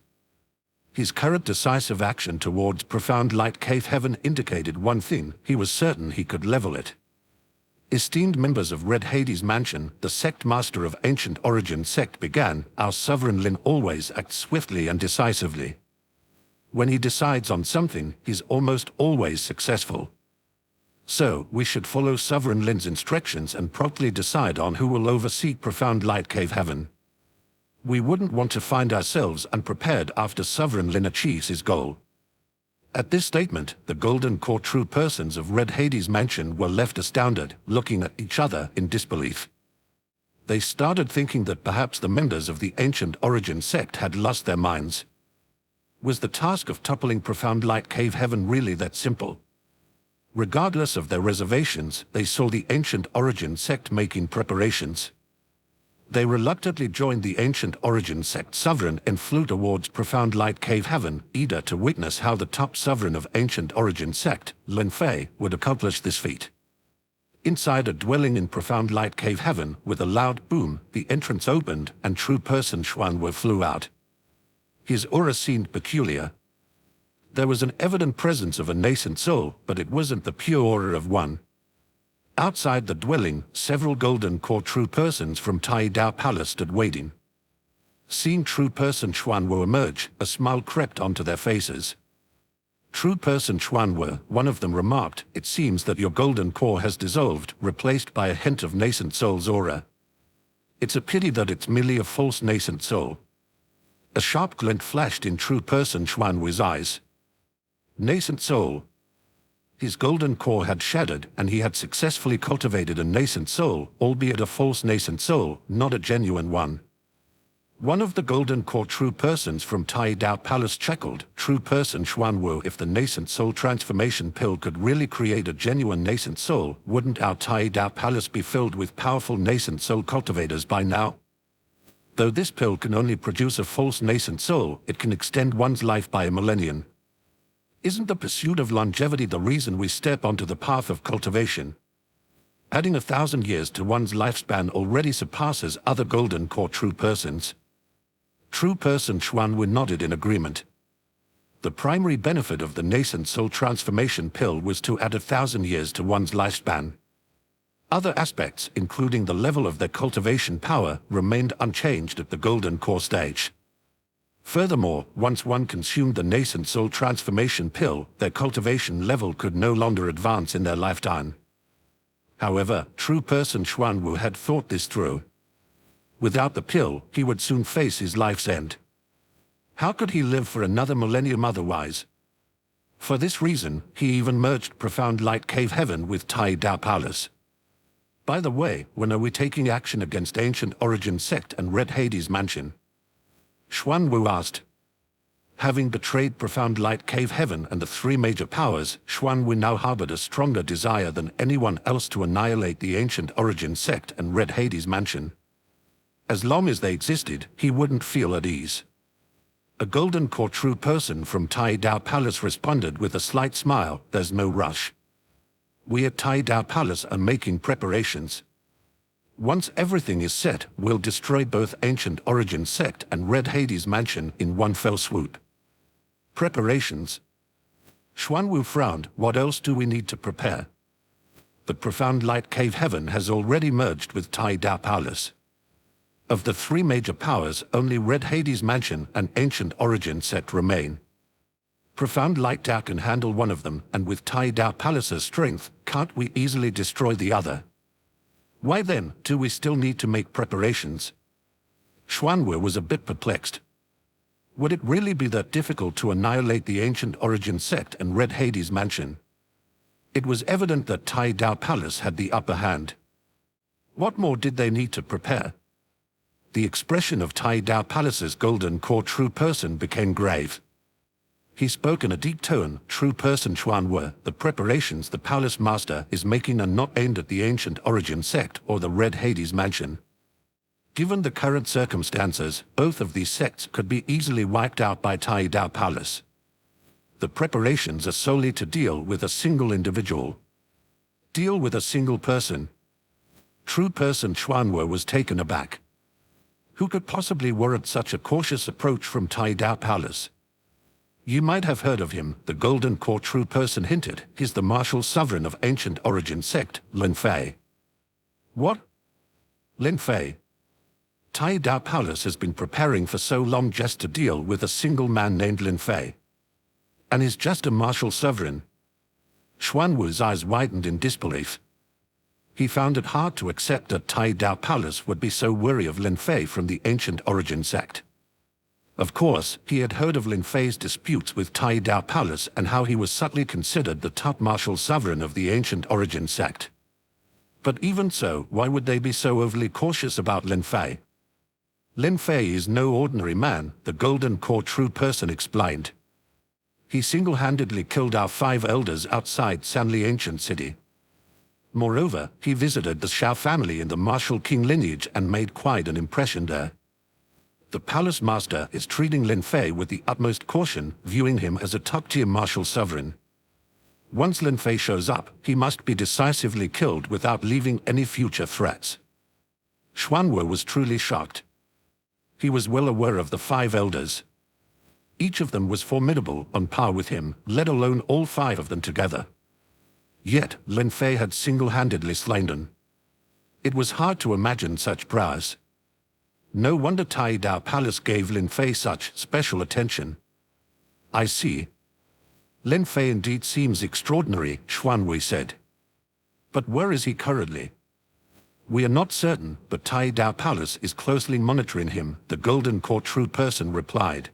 A: His current decisive action towards profound light cave heaven indicated one thing: he was certain he could level it. Esteemed members of Red Hades Mansion, the sect master of ancient origin sect began, our Sovereign Lin always acts swiftly and decisively. When he decides on something, he's almost always successful. So, we should follow Sovereign Lin's instructions and promptly decide on who will oversee profound light cave heaven. We wouldn't want to find ourselves unprepared after Sovereign Lin achieves his goal. At this statement, the golden core true persons of Red Hades Mansion were left astounded, looking at each other in disbelief. They started thinking that perhaps the members of the ancient origin sect had lost their minds. Was the task of toppling profound light cave heaven really that simple? Regardless of their reservations, they saw the ancient origin sect making preparations. They reluctantly joined the ancient origin sect sovereign and flew towards profound light cave heaven, eager to witness how the top sovereign of ancient origin sect, Lin Fei, would accomplish this feat. Inside a dwelling in profound light cave heaven, with a loud boom, the entrance opened and true person Xuanwu flew out. His aura seemed peculiar. There was an evident presence of a nascent soul, but it wasn't the pure aura of one. Outside the dwelling, several golden core true persons from Tai Dao Palace stood waiting. Seeing true person Xuanwu emerge, a smile crept onto their faces. True person Xuanwu, one of them remarked, "It seems that your golden core has dissolved, replaced by a hint of nascent soul's aura. It's a pity that it's merely a false nascent soul." A sharp glint flashed in true person Xuanwu's eyes. Nascent soul. His golden core had shattered, and he had successfully cultivated a nascent soul, albeit a false nascent soul, not a genuine one. One of the golden core true persons from Tai Dao Palace chuckled. "True person Xuanwu, if the nascent soul transformation pill could really create a genuine nascent soul, wouldn't our Tai Dao Palace be filled with powerful nascent soul cultivators by now? Though this pill can only produce a false nascent soul, it can extend one's life by a millennium. Isn't the pursuit of longevity the reason we step onto the path of cultivation? Adding 1,000 years to one's lifespan already surpasses other golden core true persons." True person Xuanwu nodded in agreement. The primary benefit of the nascent soul transformation pill was to add 1,000 years to one's lifespan. Other aspects, including the level of their cultivation power, remained unchanged at the golden core stage. Furthermore, once one consumed the nascent soul transformation pill, their cultivation level could no longer advance in their lifetime. However, true person Xuanwu had thought this through. Without the pill, he would soon face his life's end. How could he live for another millennium otherwise? For this reason, he even merged profound light cave heaven with Tai Dao Palace. By the way, when are we taking action against ancient origin sect and Red Hades Mansion? Xuanwu asked. Having betrayed profound light cave heaven and the three major powers, Xuanwu now harbored a stronger desire than anyone else to annihilate the ancient origin sect and Red Hades Mansion. As long as they existed, he wouldn't feel at ease. A golden core true person from Tai Dao Palace responded with a slight smile. "There's no rush. We at Tai Dao Palace are making preparations. Once everything is set, we'll destroy both ancient origin sect and Red Hades Mansion in one fell swoop." Preparations? Xuanwu frowned. "What else do we need to prepare? The profound light cave heaven has already merged with Tai Dao Palace. Of the three major powers, only Red Hades Mansion and ancient origin sect remain. Profound light Dao can handle one of them, and with Tai Dao Palace's strength, can't we easily destroy the other? Why then do we still need to make preparations? Xuanwu was a bit perplexed. Would it really be that difficult to annihilate the ancient origin sect and Red Hades Mansion? It was evident that Tai Dao Palace had the upper hand. What more did they need to prepare? The expression of Tai Dao Palace's golden core true person became grave. He spoke in a deep tone. True person Xuanwu, the preparations the palace master is making are not aimed at the ancient origin sect or the Red Hades Mansion. Given the current circumstances, both of these sects could be easily wiped out by Tai Dao Palace. The preparations are solely to deal with a single individual. Deal with a single person. True person Xuanwu was taken aback. Who could possibly warrant such a cautious approach from Tai Dao Palace? You might have heard of him, the Golden Core True Person hinted. He's the martial sovereign of ancient origin sect, Lin Fei. What? Lin Fei? Tai Dao Palace has been preparing for so long just to deal with a single man named Lin Fei. And he's just a martial sovereign. Xuanwu's eyes widened in disbelief. He found it hard to accept that Tai Dao Palace would be so wary of Lin Fei from the ancient origin sect. Of course, he had heard of Lin Fei's disputes with Tai Dao Palace and how he was subtly considered the top martial sovereign of the ancient origin sect. But even so, why would they be so overly cautious about Lin Fei? Lin Fei is no ordinary man, the Golden Core True Person explained. He single-handedly killed our 5 elders outside Sanli Ancient City. Moreover, he visited the Shao family in the martial king lineage and made quite an impression there. The palace master is treating Lin Fei with the utmost caution, viewing him as a top-tier martial sovereign. Once Lin Fei shows up, he must be decisively killed without leaving any future threats. Xuanwu was truly shocked. He was well aware of the 5 elders. Each of them was formidable, on par with him, let alone all 5 of them together. Yet, Lin Fei had single-handedly slain them. It was hard to imagine such prowess. No wonder Tai Dao Palace gave Lin Fei such special attention. I see. Lin Fei indeed seems extraordinary, Xuanwu said. But where is he currently? We are not certain, but Tai Dao Palace is closely monitoring him, the Golden Core True Person replied.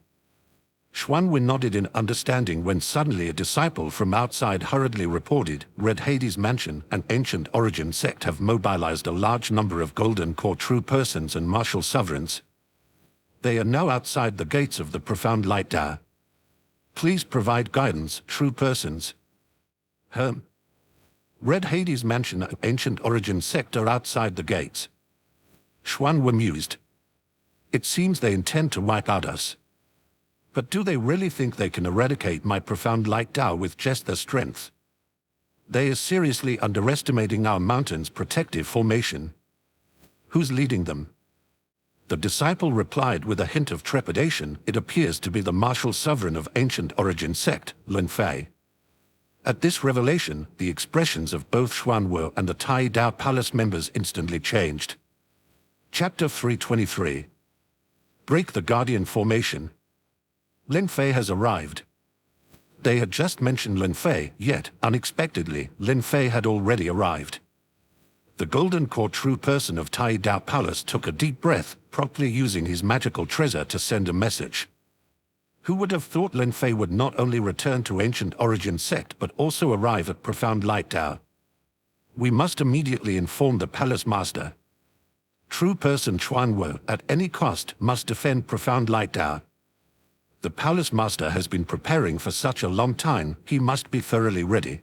A: Xuanwu nodded in understanding when suddenly a disciple from outside hurriedly reported, Red Hades Mansion and Ancient Origin Sect have mobilized a large number of Golden Core True Persons and martial sovereigns. They are now outside the gates of the Profound Light Tower. Please provide guidance, True Persons. Red Hades Mansion and Ancient Origin Sect are outside the gates. Xuanwu mused. It seems they intend to wipe out us. But do they really think they can eradicate my Profound Light Tao with just their strength? They are seriously underestimating our mountain's protective formation. Who's leading them? The disciple replied with a hint of trepidation. It appears to be the martial sovereign of Ancient Origin Sect, Lin Fei. At this revelation, the expressions of both Xuanwu and the Tai Dao Palace members instantly changed. Chapter 323. Break the Guardian Formation. Lin Fei has arrived. They had just mentioned Lin Fei, yet, unexpectedly, Lin Fei had already arrived. The Golden Core True Person of Tai Dao Palace took a deep breath, promptly using his magical treasure to send a message. Who would have thought Lin Fei would not only return to Ancient Origin Sect but also arrive at Profound Light Tower? We must immediately inform the Palace Master. True Person Xuanwu, at any cost, must defend Profound Light Tower. The Palace Master has been preparing for such a long time, he must be thoroughly ready.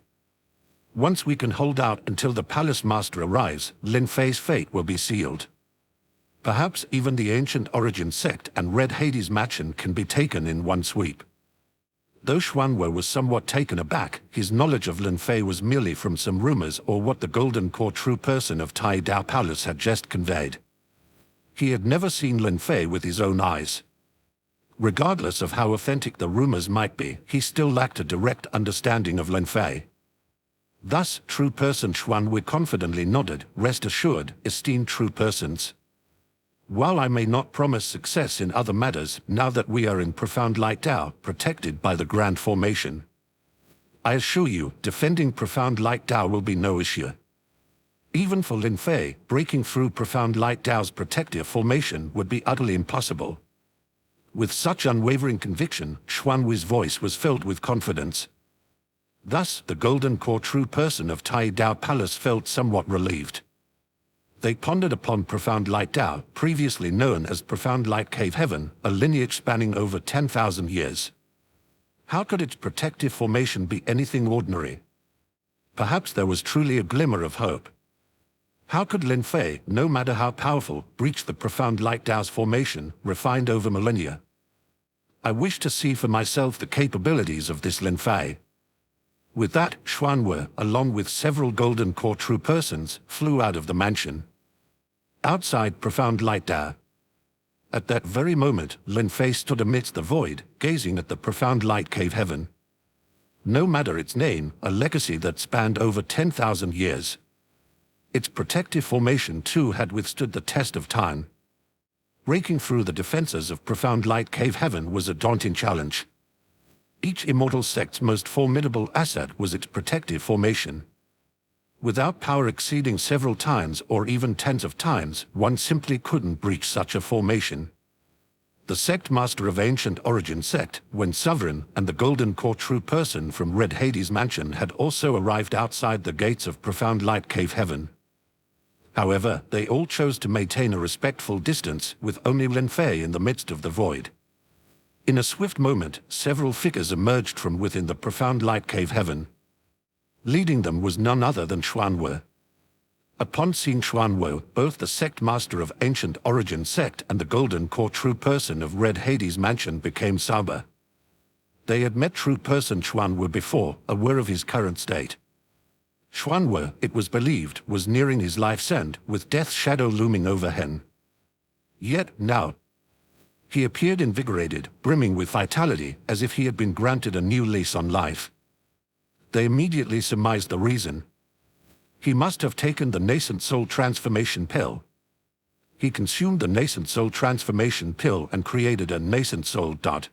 A: Once we can hold out until the Palace Master arrives, Lin Fei's fate will be sealed. Perhaps even the Ancient Origin Sect and Red Hades Mansion can be taken in one sweep. Though Xuanwu was somewhat taken aback, his knowledge of Lin Fei was merely from some rumors or what the Golden Core True Person of Tai Dao Palace had just conveyed. He had never seen Lin Fei with his own eyes. Regardless of how authentic the rumors might be, he still lacked a direct understanding of Lin Fei. Thus, True Person Xuanwu confidently nodded, "Rest assured, esteemed True Persons. While I may not promise success in other matters, now that we are in Profound Light Tower, protected by the Grand Formation, I assure you, defending Profound Light Tao will be no issue. Even for Lin Fei, breaking through Profound Light Tao's protective formation would be utterly impossible. With such unwavering conviction, Xuanwu's voice was filled with confidence. Thus, the Golden Core true person of Tai Dao Palace felt somewhat relieved. They pondered upon Profound Light Tao, previously known as Profound Light Cave Heaven, a lineage spanning over 10,000 years. How could its protective formation be anything ordinary? Perhaps there was truly a glimmer of hope. How could Lin Fei, no matter how powerful, breach the Profound Light Tao's formation, refined over millennia? I wish to see for myself the capabilities of this Lin Fei. With that, Xuanwu, along with several Golden Core true persons, flew out of the mansion. Outside Profound Light Tao. At that very moment, Lin Fei stood amidst the void, gazing at the Profound Light Cave Heaven. No matter its name, a legacy that spanned over 10,000 years. Its protective formation too had withstood the test of time. Breaking through the defenses of Profound Light Cave Heaven was a daunting challenge. Each immortal sect's most formidable asset was its protective formation. Without power exceeding several times or even tens of times, one simply couldn't breach such a formation. The sect master of Ancient Origin sect, when sovereign, and the Golden Core true person from Red Hades Mansion had also arrived outside the gates of Profound Light Cave Heaven. However, they all chose to maintain a respectful distance, with only Lin Fei in the midst of the void. In a swift moment, several figures emerged from within the Profound Light Cave Heaven. Leading them was none other than Xuanwu. Upon seeing Xuanwu, both the sect master of Ancient Origin sect and the Golden Core true person of Red Hades Mansion became sober. They had met true person Xuanwu before, aware of his current state. Xuanwu, it was believed, was nearing his life's end, with death's shadow looming over him. Yet now, he appeared invigorated, brimming with vitality, as if he had been granted a new lease on life. They immediately surmised the reason. He must have taken the nascent soul transformation pill. He consumed the nascent soul transformation pill and created a nascent soul dot.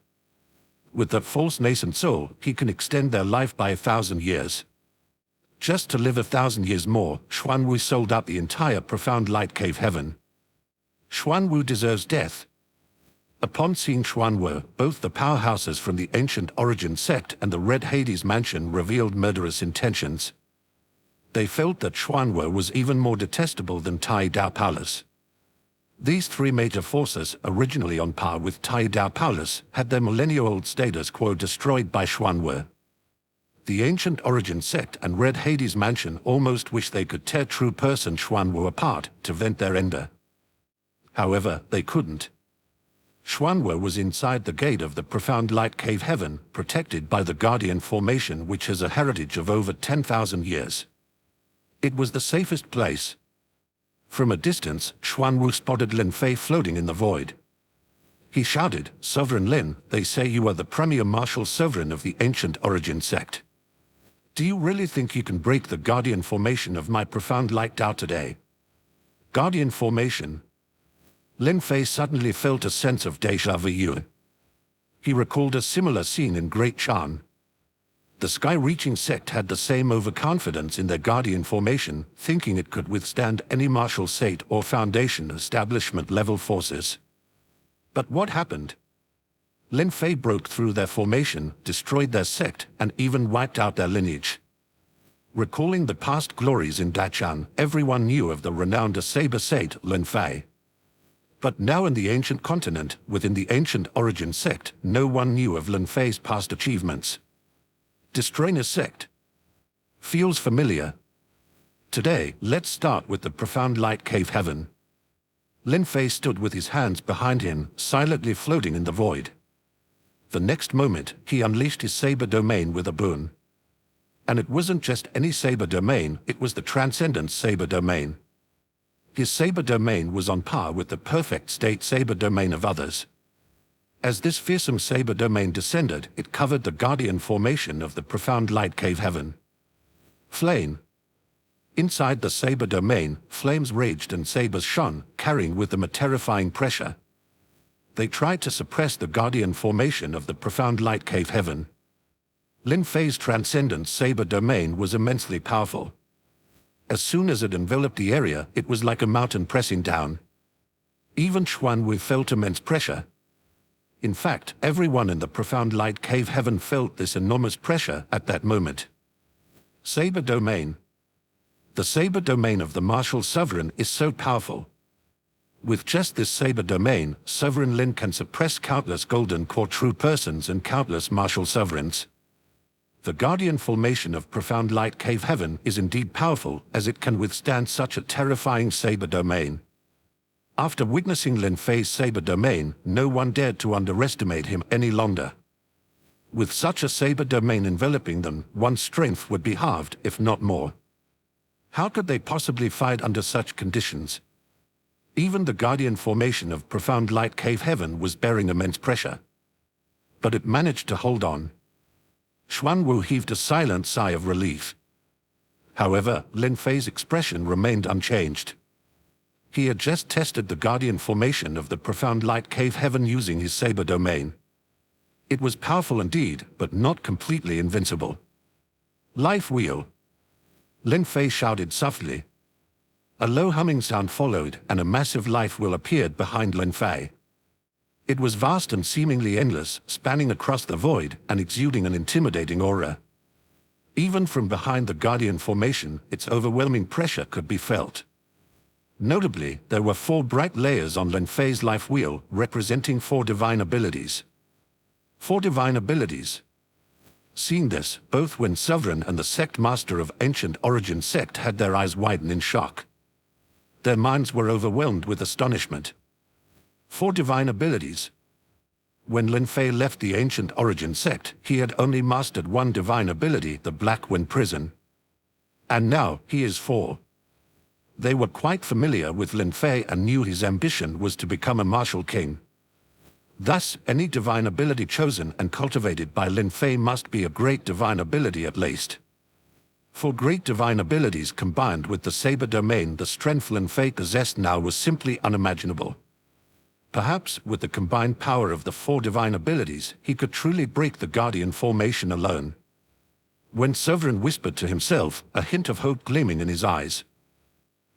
A: With that false nascent soul, he can extend their life by 1,000 years. Just to live 1,000 years more, Xuanwu sold out the entire Profound Light Cave Heaven. Xuanwu deserves death. Upon seeing Xuanwu, both the powerhouses from the Ancient Origin sect and the Red Hades Mansion revealed murderous intentions. They felt that Xuanwu was even more detestable than Tai Dao Palace. These three major forces, originally on par with Tai Dao Palace, had their millennia-old status quo destroyed by Xuanwu. The Ancient Origin sect and Red Hades Mansion almost wished they could tear true person Xuanwu apart to vent their anger. However, they couldn't. Xuanwu was inside the gate of the Profound Light Cave Heaven, protected by the Guardian Formation, which has a heritage of over 10,000 years. It was the safest place. From a distance, Xuanwu spotted Lin Fei floating in the void. He shouted, "Sovereign Lin, they say you are the premier martial sovereign of the Ancient Origin sect. Do you really think you can break the Guardian Formation of my Profound Light Tao today?" Guardian Formation. Lin Fei suddenly felt a sense of déjà vu. He recalled a similar scene in Great Chan. The sky-reaching sect had the same overconfidence in their Guardian Formation, thinking it could withstand any martial state or foundation establishment-level forces. But what happened? Lin Fei broke through their formation, destroyed their sect, and even wiped out their lineage. Recalling the past glories in Dachan, everyone knew of the renowned saber sage Lin Fei. But now in the ancient continent, within the Ancient Origin sect, no one knew of Lin Fei's past achievements. Destroying a sect. Feels familiar. Today, let's start with the Profound Light Cave Heaven. Lin Fei stood with his hands behind him, silently floating in the void. The next moment, he unleashed his saber domain with a boon. And it wasn't just any saber domain, it was the Transcendence saber domain. His saber domain was on par with the perfect state saber domain of others. As this fearsome saber domain descended, it covered the Guardian Formation of the Profound Light Cave Heaven. Flame. Inside the saber domain, flames raged and sabers shone, carrying with them a terrifying pressure. They tried to suppress the Guardian Formation of the Profound Light Cave Heaven. Lin Fei's transcendent saber domain was immensely powerful. As soon as it enveloped the area, it was like a mountain pressing down. Even Xuan Wu felt immense pressure. In fact, everyone in the profound light cave heaven felt this enormous pressure at that moment. Saber domain. The saber domain of the martial sovereign is so powerful. With just this saber domain, Sovereign Lin can suppress countless golden core true persons and countless martial sovereigns. The guardian formation of profound light cave heaven is indeed powerful, as it can withstand such a terrifying saber domain. After witnessing Lin Fei's saber domain, no one dared to underestimate him any longer. With such a saber domain enveloping them, one's strength would be halved, if not more. How could they possibly fight under such conditions? Even the guardian formation of profound light cave heaven was bearing immense pressure. But it managed to hold on. Xuan Wu heaved a silent sigh of relief. However, Lin Fei's expression remained unchanged. He had just tested the guardian formation of the profound light cave heaven using his saber domain. It was powerful indeed, but not completely invincible. Life wheel. Lin Fei shouted softly. A low humming sound followed, and a massive life wheel appeared behind Lin Fei. It was vast and seemingly endless, spanning across the void and exuding an intimidating aura. Even from behind the guardian formation, its overwhelming pressure could be felt. Notably, there were 4 bright layers on Lin Fei's life wheel, representing 4 divine abilities. 4 divine abilities. Seeing this, both Wen Sovereign and the sect master of Ancient Origin sect had their eyes widen in shock. Their minds were overwhelmed with astonishment. 4 divine abilities. When Lin Fei left the Ancient Origin sect, he had only mastered 1 divine ability, the Black Wind Prison. And now, he is 4. They were quite familiar with Lin Fei and knew his ambition was to become a martial king. Thus, any divine ability chosen and cultivated by Lin Fei must be a great divine ability at least. For great divine abilities combined with the saber domain, the strength Lin Fei possessed now was simply unimaginable. Perhaps, with the combined power of the 4 divine abilities, he could truly break the guardian formation alone. When Sovereign whispered to himself, a hint of hope gleaming in his eyes.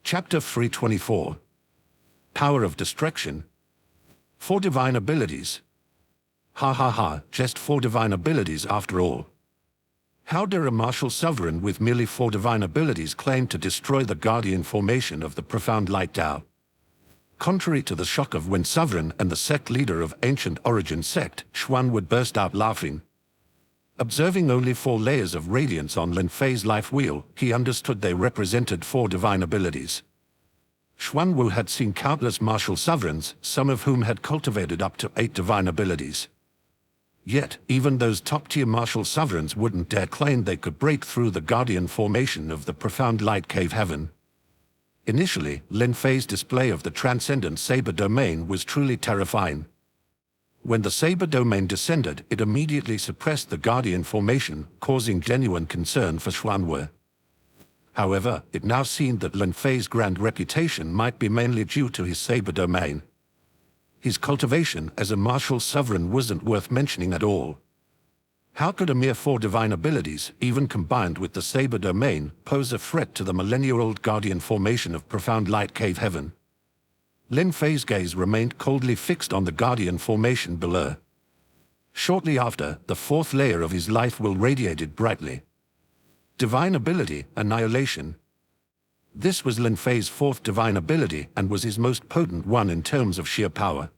A: Chapter 324. Power of Distraction. 4 divine abilities. Ha ha ha, just 4 divine abilities after all. How dare a martial sovereign with merely 4 divine abilities claim to destroy the guardian formation of the profound light Tao? Contrary to the shock of Wen Sovereign and the sect leader of Ancient Origin sect, Xuan would burst out laughing. Observing only 4 layers of radiance on Lin Fei's life wheel, he understood they represented 4 divine abilities. Xuan Wu had seen countless martial sovereigns, some of whom had cultivated up to 8 divine abilities. Yet, even those top-tier martial sovereigns wouldn't dare claim they could break through the guardian formation of the profound light cave heaven. Initially, Lin Fei's display of the transcendent saber domain was truly terrifying. When the saber domain descended, it immediately suppressed the guardian formation, causing genuine concern for Xuan Wu. However, it now seemed that Lin Fei's grand reputation might be mainly due to his saber domain. His cultivation as a martial sovereign wasn't worth mentioning at all. How could a mere 4 divine abilities, even combined with the saber domain, pose a threat to the millennia-old guardian formation of profound light cave heaven? Lin Fei's gaze remained coldly fixed on the guardian formation below. Shortly after, the 4th layer of his life will radiated brightly. Divine ability, Annihilation. This was Lin Fei's 4th divine ability and was his most potent one in terms of sheer power.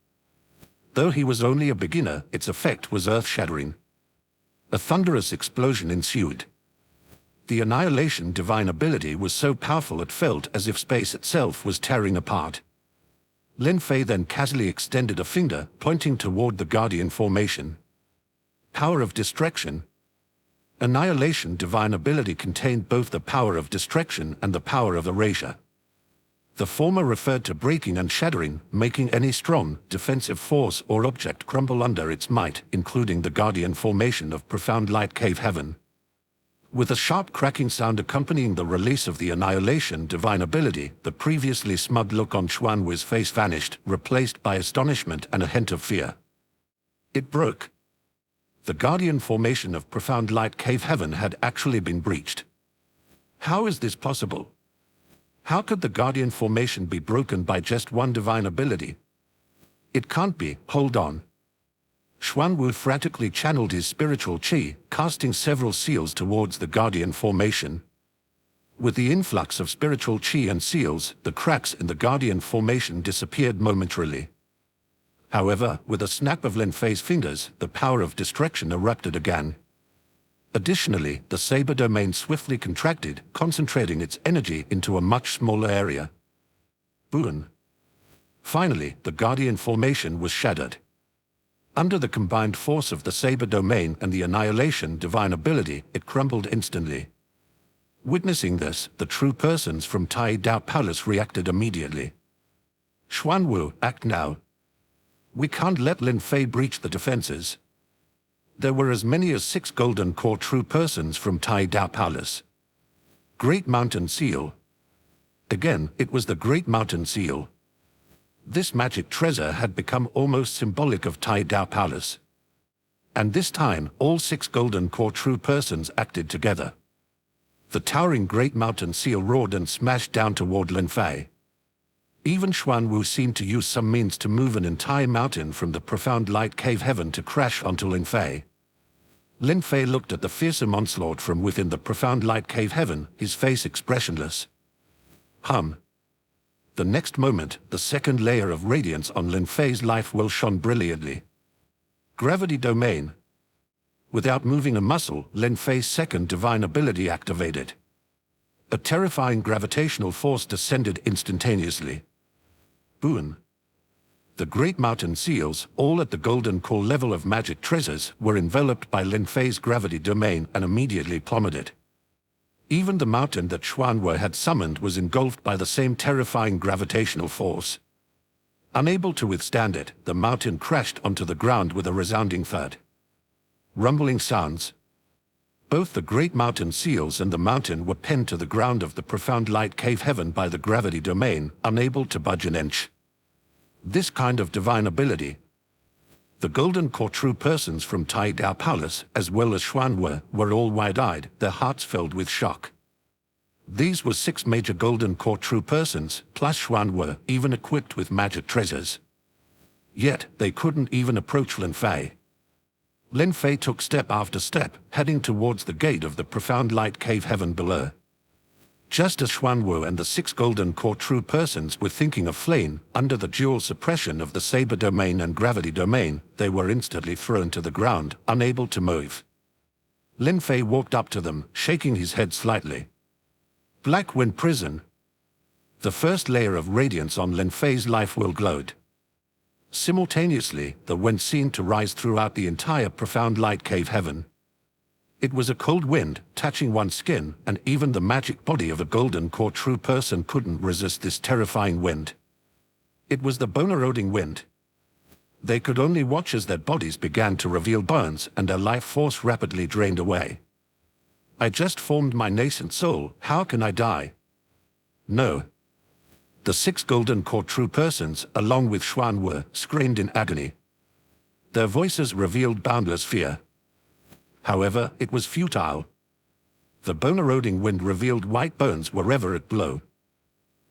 A: Though he was only a beginner, its effect was earth-shattering. A thunderous explosion ensued. The Annihilation divine ability was so powerful it felt as if space itself was tearing apart. Lin Fei then casually extended a finger, pointing toward the guardian formation. Power of Distraction. Annihilation divine ability contained both the power of distraction and the power of erasure. The former referred to breaking and shattering, making any strong, defensive force or object crumble under its might, including the guardian formation of profound light cave heaven. With a sharp cracking sound accompanying the release of the Annihilation divine ability, the previously smug look on Xuan Wu's face vanished, replaced by astonishment and a hint of fear. It broke. The guardian formation of profound light cave heaven had actually been breached. How is this possible? How could the guardian formation be broken by just one divine ability? It can't be. Hold on. Xuanwu frantically channeled his spiritual qi, casting several seals towards the guardian formation. With the influx of spiritual qi and seals, the cracks in the guardian formation disappeared momentarily. However, with a snap of Lin Fei's fingers, the power of destruction erupted again. Additionally, the saber domain swiftly contracted, concentrating its energy into a much smaller area. Boom! Finally, the guardian formation was shattered. Under the combined force of the saber domain and the annihilation divine ability, it crumbled instantly. Witnessing this, the true persons from Tai Dao Palace reacted immediately. Xuanwu, act now. We can't let Lin Fei breach the defenses. There were as many as 6 golden core true persons from Tai Dao Palace. Great Mountain Seal. Again, it was the Great Mountain Seal. This magic treasure had become almost symbolic of Tai Dao Palace. And this time, all 6 golden core true persons acted together. The towering Great Mountain Seal roared and smashed down toward Lin Fei. Even Xuanwu seemed to use some means to move an entire mountain from the profound light cave heaven to crash onto Lin Fei. Lin Fei looked at the fearsome onslaught from within the profound light cave heaven, his face expressionless. The next moment, the second layer of radiance on Lin Fei's life will shone brilliantly. Gravity domain. Without moving a muscle, Lin Fei's second divine ability activated. A terrifying gravitational force descended instantaneously. Boom! The Great Mountain Seals, all at the golden core level of magic treasures, were enveloped by Lin Fei's gravity domain and immediately plummeted. Even the mountain that Xuanwu had summoned was engulfed by the same terrifying gravitational force. Unable to withstand it, the mountain crashed onto the ground with a resounding thud. Rumbling sounds. Both the Great Mountain Seals and the mountain were pinned to the ground of the profound light cave heaven by the gravity domain, unable to budge an inch. This kind of divine ability. The golden core true persons from Tai Dao Palace, as well as Xuanwu, were all wide-eyed, their hearts filled with shock. These were 6 major golden core true persons, plus Xuanwu, even equipped with magic treasures. Yet, they couldn't even approach Lin Fei. Lin Fei took step after step, heading towards the gate of the profound light cave heaven below. Just as Xuanwu and the 6 golden core true persons were thinking of fleeing, under the dual suppression of the saber domain and gravity domain, they were instantly thrown to the ground, unable to move. Lin Fei walked up to them, shaking his head slightly. Black Wind Prison. The first layer of radiance on Lin Fei's life will glowed. Simultaneously, the wind seemed to rise throughout the entire profound light cave heaven. It was a cold wind, touching one's skin, and even the magic body of a golden core true person couldn't resist this terrifying wind. It was the bone-eroding wind. They could only watch as their bodies began to reveal bones and their life force rapidly drained away. I just formed my nascent soul, how can I die? No. The 6 golden core true persons, along with Xuanwu, screamed in agony. Their voices revealed boundless fear. However, it was futile. The bone-eroding wind revealed white bones wherever it blew.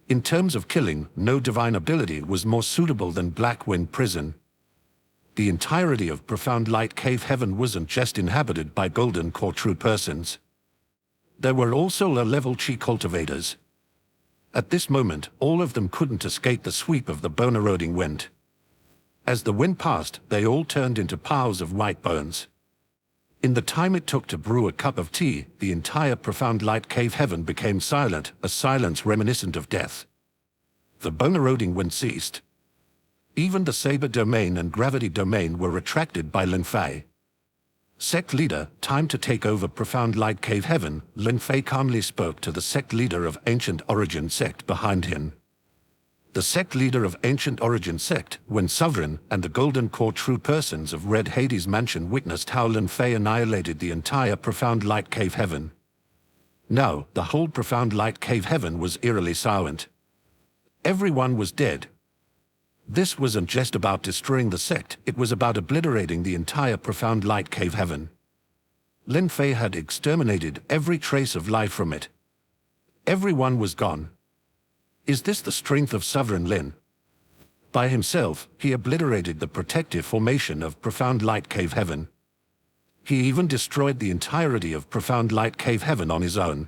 A: In terms of killing, no divine ability was more suitable than Black Wind Prison. The entirety of profound light cave heaven wasn't just inhabited by golden core true persons. There were also low-level chi cultivators. At this moment, all of them couldn't escape the sweep of the bone-eroding wind. As the wind passed, they all turned into piles of white bones. In the time it took to brew a cup of tea, the entire profound light cave heaven became silent, a silence reminiscent of death. The bone-eroding wind ceased. Even the saber domain and gravity domain were retracted by Lin Fei. Sect leader, time to take over profound light cave heaven, Lin Fei calmly spoke to the sect leader of Ancient Origin sect behind him. The sect leader of Ancient Origin sect, when sovereign, and the golden core true persons of Red Hades Mansion witnessed how Lin Fei annihilated the entire profound light cave heaven. Now, the whole profound light cave heaven was eerily silent. Everyone was dead. This wasn't just about destroying the sect, it was about obliterating the entire profound light cave heaven. Lin Fei had exterminated every trace of life from it. Everyone was gone. Is this the strength of Sovereign Lin? By himself, he obliterated the protective formation of profound light cave heaven. He even destroyed the entirety of profound light cave heaven on his own.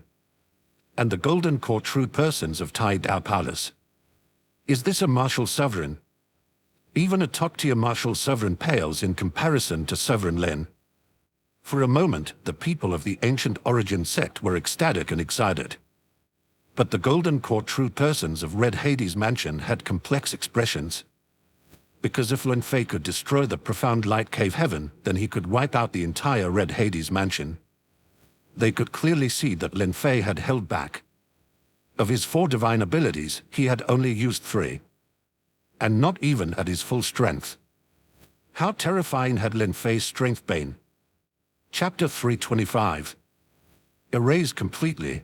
A: And the golden core true persons of Tai Dao Palace. Is this a martial sovereign? Even a top-tier martial sovereign pales in comparison to Sovereign Lin. For a moment, the people of the ancient origin sect were ecstatic and excited. But the golden core true persons of Red Hades Mansion had complex expressions. Because if Lin Fei could destroy the profound light cave heaven, then he could wipe out the entire Red Hades Mansion. They could clearly see that Lin Fei had held back. Of his 4 divine abilities, he had only used 3. And not even at his full strength. How terrifying had Lin Fei's strength been? Chapter 325. Erased completely.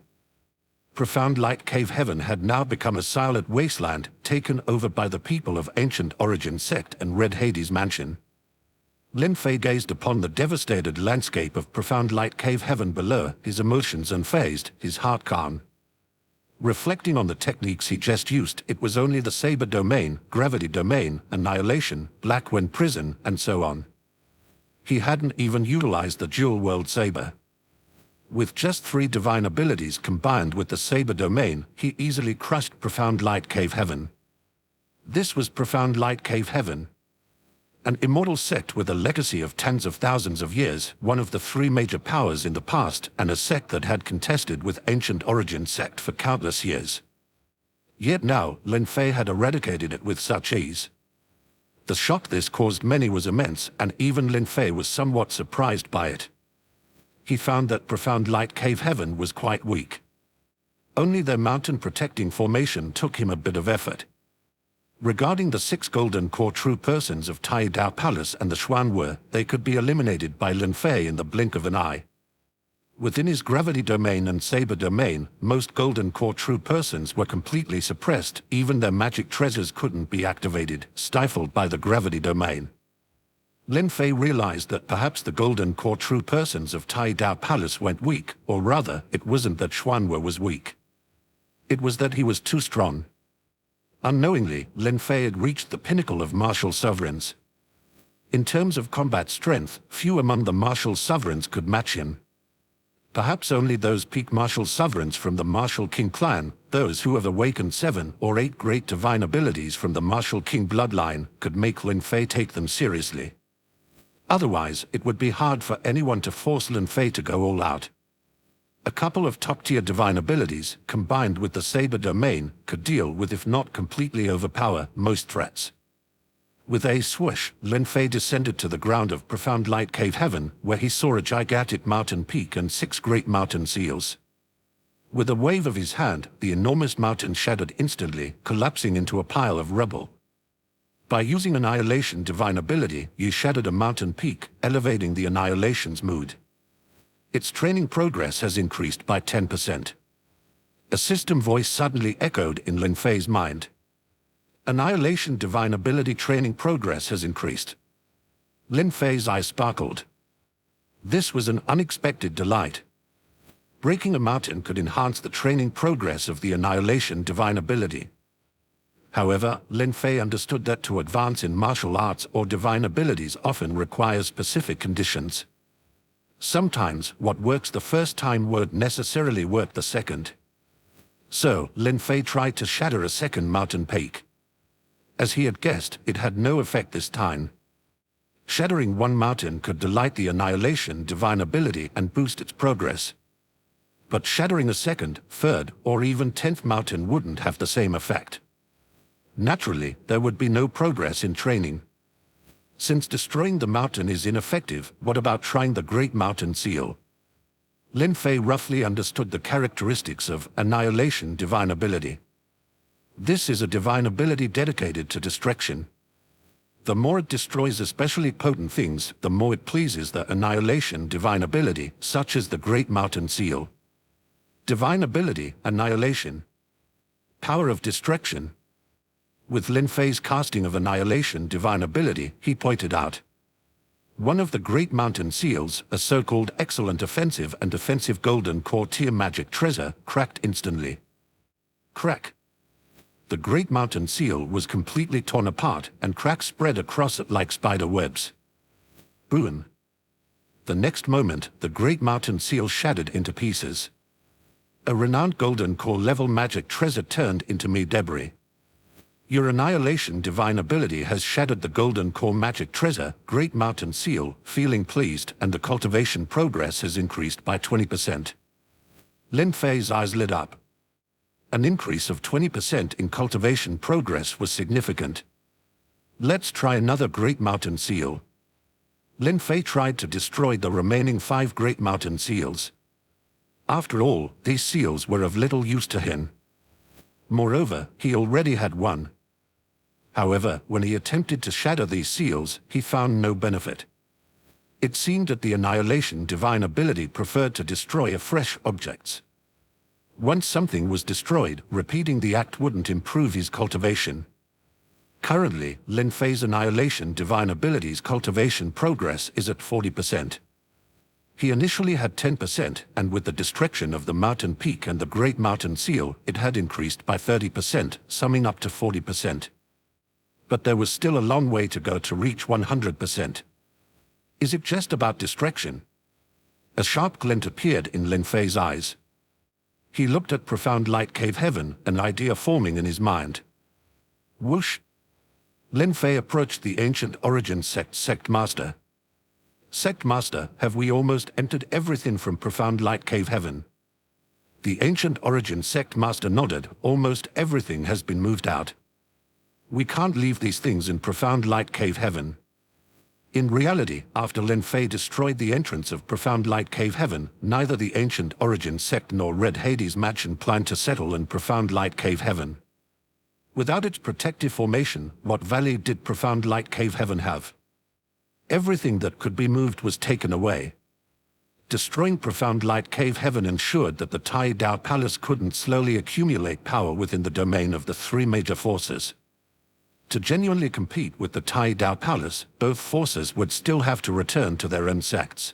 A: Profound light cave heaven had now become a silent wasteland, taken over by the people of ancient origin sect and Red Hades Mansion. Lin Fei gazed upon the devastated landscape of profound light cave heaven below, his emotions unfazed, his heart calm. Reflecting on the techniques he just used, it was only the saber domain, gravity domain, annihilation, black wind prison, and so on. He hadn't even utilized the dual world saber. With just 3 divine abilities combined with the saber domain, he easily crushed profound light cave heaven. This was profound light cave heaven. An immortal sect with a legacy of tens of thousands of years, one of the 3 major powers in the past, and a sect that had contested with ancient origin sect for countless years. Yet now, Lin Fei had eradicated it with such ease. The shock this caused many was immense, and even Lin Fei was somewhat surprised by it. He found that profound light cave heaven was quite weak. Only their mountain protecting formation took him a bit of effort. Regarding the 6 golden core true persons of Tai Dao Palace and the Xuanwu, they could be eliminated by Lin Fei in the blink of an eye. Within his gravity domain and saber domain, most golden core true persons were completely suppressed, even their magic treasures couldn't be activated, stifled by the gravity domain. Lin Fei realized that perhaps the golden core true persons of Tai Dao Palace went weak, or rather, it wasn't that Xuanwu was weak. It was that he was too strong. Unknowingly, Lin Fei had reached the pinnacle of martial sovereigns. In terms of combat strength, few among the martial sovereigns could match him. Perhaps only those peak martial sovereigns from the martial king clan, those who have awakened 7 or 8 great divine abilities from the martial king bloodline, could make Lin Fei take them seriously. Otherwise, it would be hard for anyone to force Lin Fei to go all out. A couple of top-tier divine abilities, combined with the saber domain, could deal with, if not completely overpower, most threats. With a swoosh, Lin Fei descended to the ground of profound light cave heaven, where he saw a gigantic mountain peak and 6 great mountain seals. With a wave of his hand, the enormous mountain shattered instantly, collapsing into a pile of rubble. By using Annihilation divine ability, you shattered a mountain peak, elevating the Annihilation's mood. Its training progress has increased by 10%. A system voice suddenly echoed in Lin Fei's mind. Annihilation divine ability training progress has increased. Lin Fei's eyes sparkled. This was an unexpected delight. Breaking a mountain could enhance the training progress of the Annihilation divine ability. However, Lin Fei understood that to advance in martial arts or divine abilities often requires specific conditions. Sometimes, what works the first time won't necessarily work the second. So, Lin Fei tried to shatter a second mountain peak. As he had guessed, it had no effect this time. Shattering one mountain could delight the Annihilation divine ability and boost its progress. But shattering a second, third, or even 10th mountain wouldn't have the same effect. Naturally, there would be no progress in training. Since destroying the mountain is ineffective, what about trying the Great Mountain Seal? Lin Fei roughly understood the characteristics of Annihilation divine ability. This is a divine ability dedicated to destruction. The more it destroys especially potent things, the more it pleases the Annihilation divine ability, such as the Great Mountain Seal. Divine ability, Annihilation. Power of destruction. With Lin Fei's casting of annihilation divine ability, he pointed out one of the great mountain seals, a so-called excellent offensive and defensive golden core tier magic treasure, cracked instantly. Crack. The great mountain seal was completely torn apart, and cracks spread across it like spider webs. Boom. The next moment, the great mountain seal shattered into pieces. A renowned golden core level magic treasure turned into mere debris. Your annihilation divine ability has shattered the golden core magic treasure, great mountain seal, feeling pleased, and the cultivation progress has increased by 20%. Lin Fei's eyes lit up. An increase of 20% in cultivation progress was significant. Let's try another great mountain seal. Lin Fei tried to destroy the remaining 5 great mountain seals. After all, these seals were of little use to him. Moreover, he already had one. However, when he attempted to shatter these seals, he found no benefit. It seemed that the annihilation divine ability preferred to destroy afresh objects. Once something was destroyed, repeating the act wouldn't improve his cultivation. Currently, Lin Fei's annihilation divine ability's cultivation progress is at 40%. He initially had 10%, and with the destruction of the mountain peak and the great mountain seal, it had increased by 30%, summing up to 40%. But there was still a long way to go to reach 100%. Is it just about distraction? A sharp glint appeared in Lin Fei's eyes. He looked at profound light cave heaven, an idea forming in his mind. Whoosh! Lin Fei approached the ancient origin sect master. Sect master, have we almost entered everything from profound light cave heaven? The ancient origin sect master nodded. Almost everything has been moved out. We can't leave these things in profound light cave heaven. In reality, after Lin Fei destroyed the entrance of profound light cave heaven, neither the ancient origin sect nor Red Hades mansion planned to settle in profound light cave heaven. Without its protective formation, what value did profound light cave heaven have? Everything that could be moved was taken away. Destroying profound light cave heaven ensured that the Tai Dao Palace couldn't slowly accumulate power within the domain of the 3 major forces. To genuinely compete with the Tai Dao Palace, both forces would still have to return to their own sects.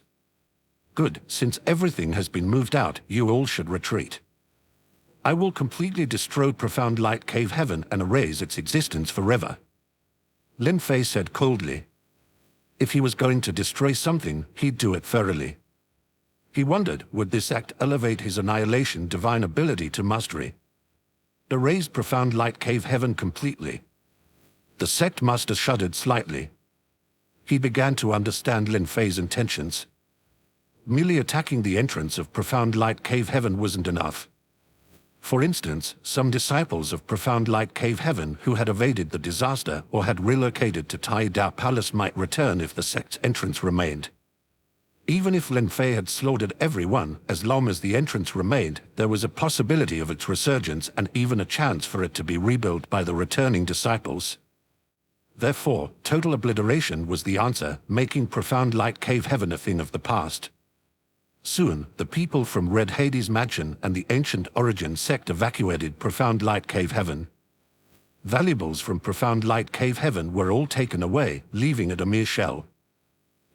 A: Good, since everything has been moved out, you all should retreat. I will completely destroy profound light cave heaven and erase its existence forever. Lin Fei said coldly. If he was going to destroy something, he'd do it thoroughly. He wondered, would this act elevate his annihilation divine ability to mastery? Erase profound light cave heaven completely. The sect master shuddered slightly. He began to understand Lin Fei's intentions. Merely attacking the entrance of profound light cave heaven wasn't enough. For instance, some disciples of profound light cave heaven who had evaded the disaster or had relocated to Tai Dao Palace might return if the sect's entrance remained. Even if Lin Fei had slaughtered everyone, as long as the entrance remained, there was a possibility of its resurgence and even a chance for it to be rebuilt by the returning disciples. Therefore, total obliteration was the answer, making profound light cave heaven a thing of the past. Soon, the people from Red Hades mansion and the ancient origin sect evacuated profound light cave heaven. Valuables from profound light cave heaven were all taken away, leaving it a mere shell.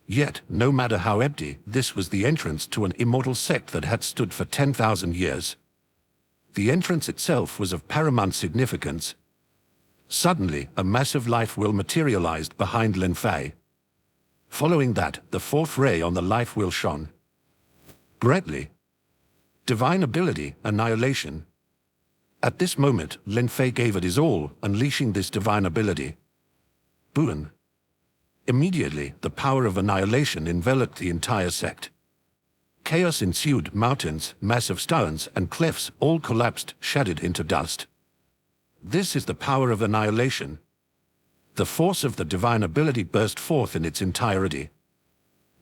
A: Yet, no matter how empty, this was the entrance to an immortal sect that had stood for 10,000 years. The entrance itself was of paramount significance. Suddenly, a massive life wheel materialized behind Lin Fei. Following that, the 4th ray on the life wheel shone brightly. Divine ability, annihilation. At this moment, Lin Fei gave it his all, unleashing this divine ability. Boom. Immediately, the power of annihilation enveloped the entire sect. Chaos ensued. Mountains, massive stones, and cliffs all collapsed, shattered into dust. This is the power of annihilation. The force of the divine ability burst forth in its entirety.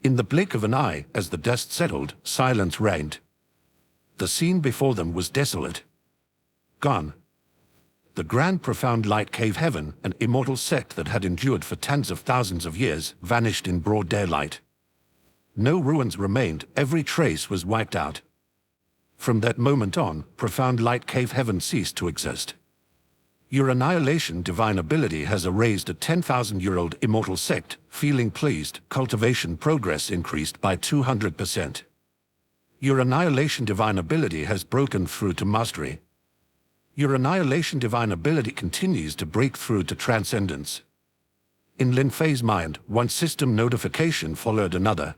A: In the blink of an eye, as the dust settled, silence reigned. The scene before them was desolate. Gone. The grand profound light cave heaven, an immortal sect that had endured for tens of thousands of years, vanished in broad daylight. No ruins remained, every trace was wiped out. From that moment on, profound light cave heaven ceased to exist. Your annihilation divine ability has erased a 10,000-year-old immortal sect. Feeling pleased, cultivation progress increased by 200%. Your annihilation divine ability has broken through to mastery. Your annihilation divine ability continues to break through to transcendence. In Lin Fei's mind, one system notification followed another.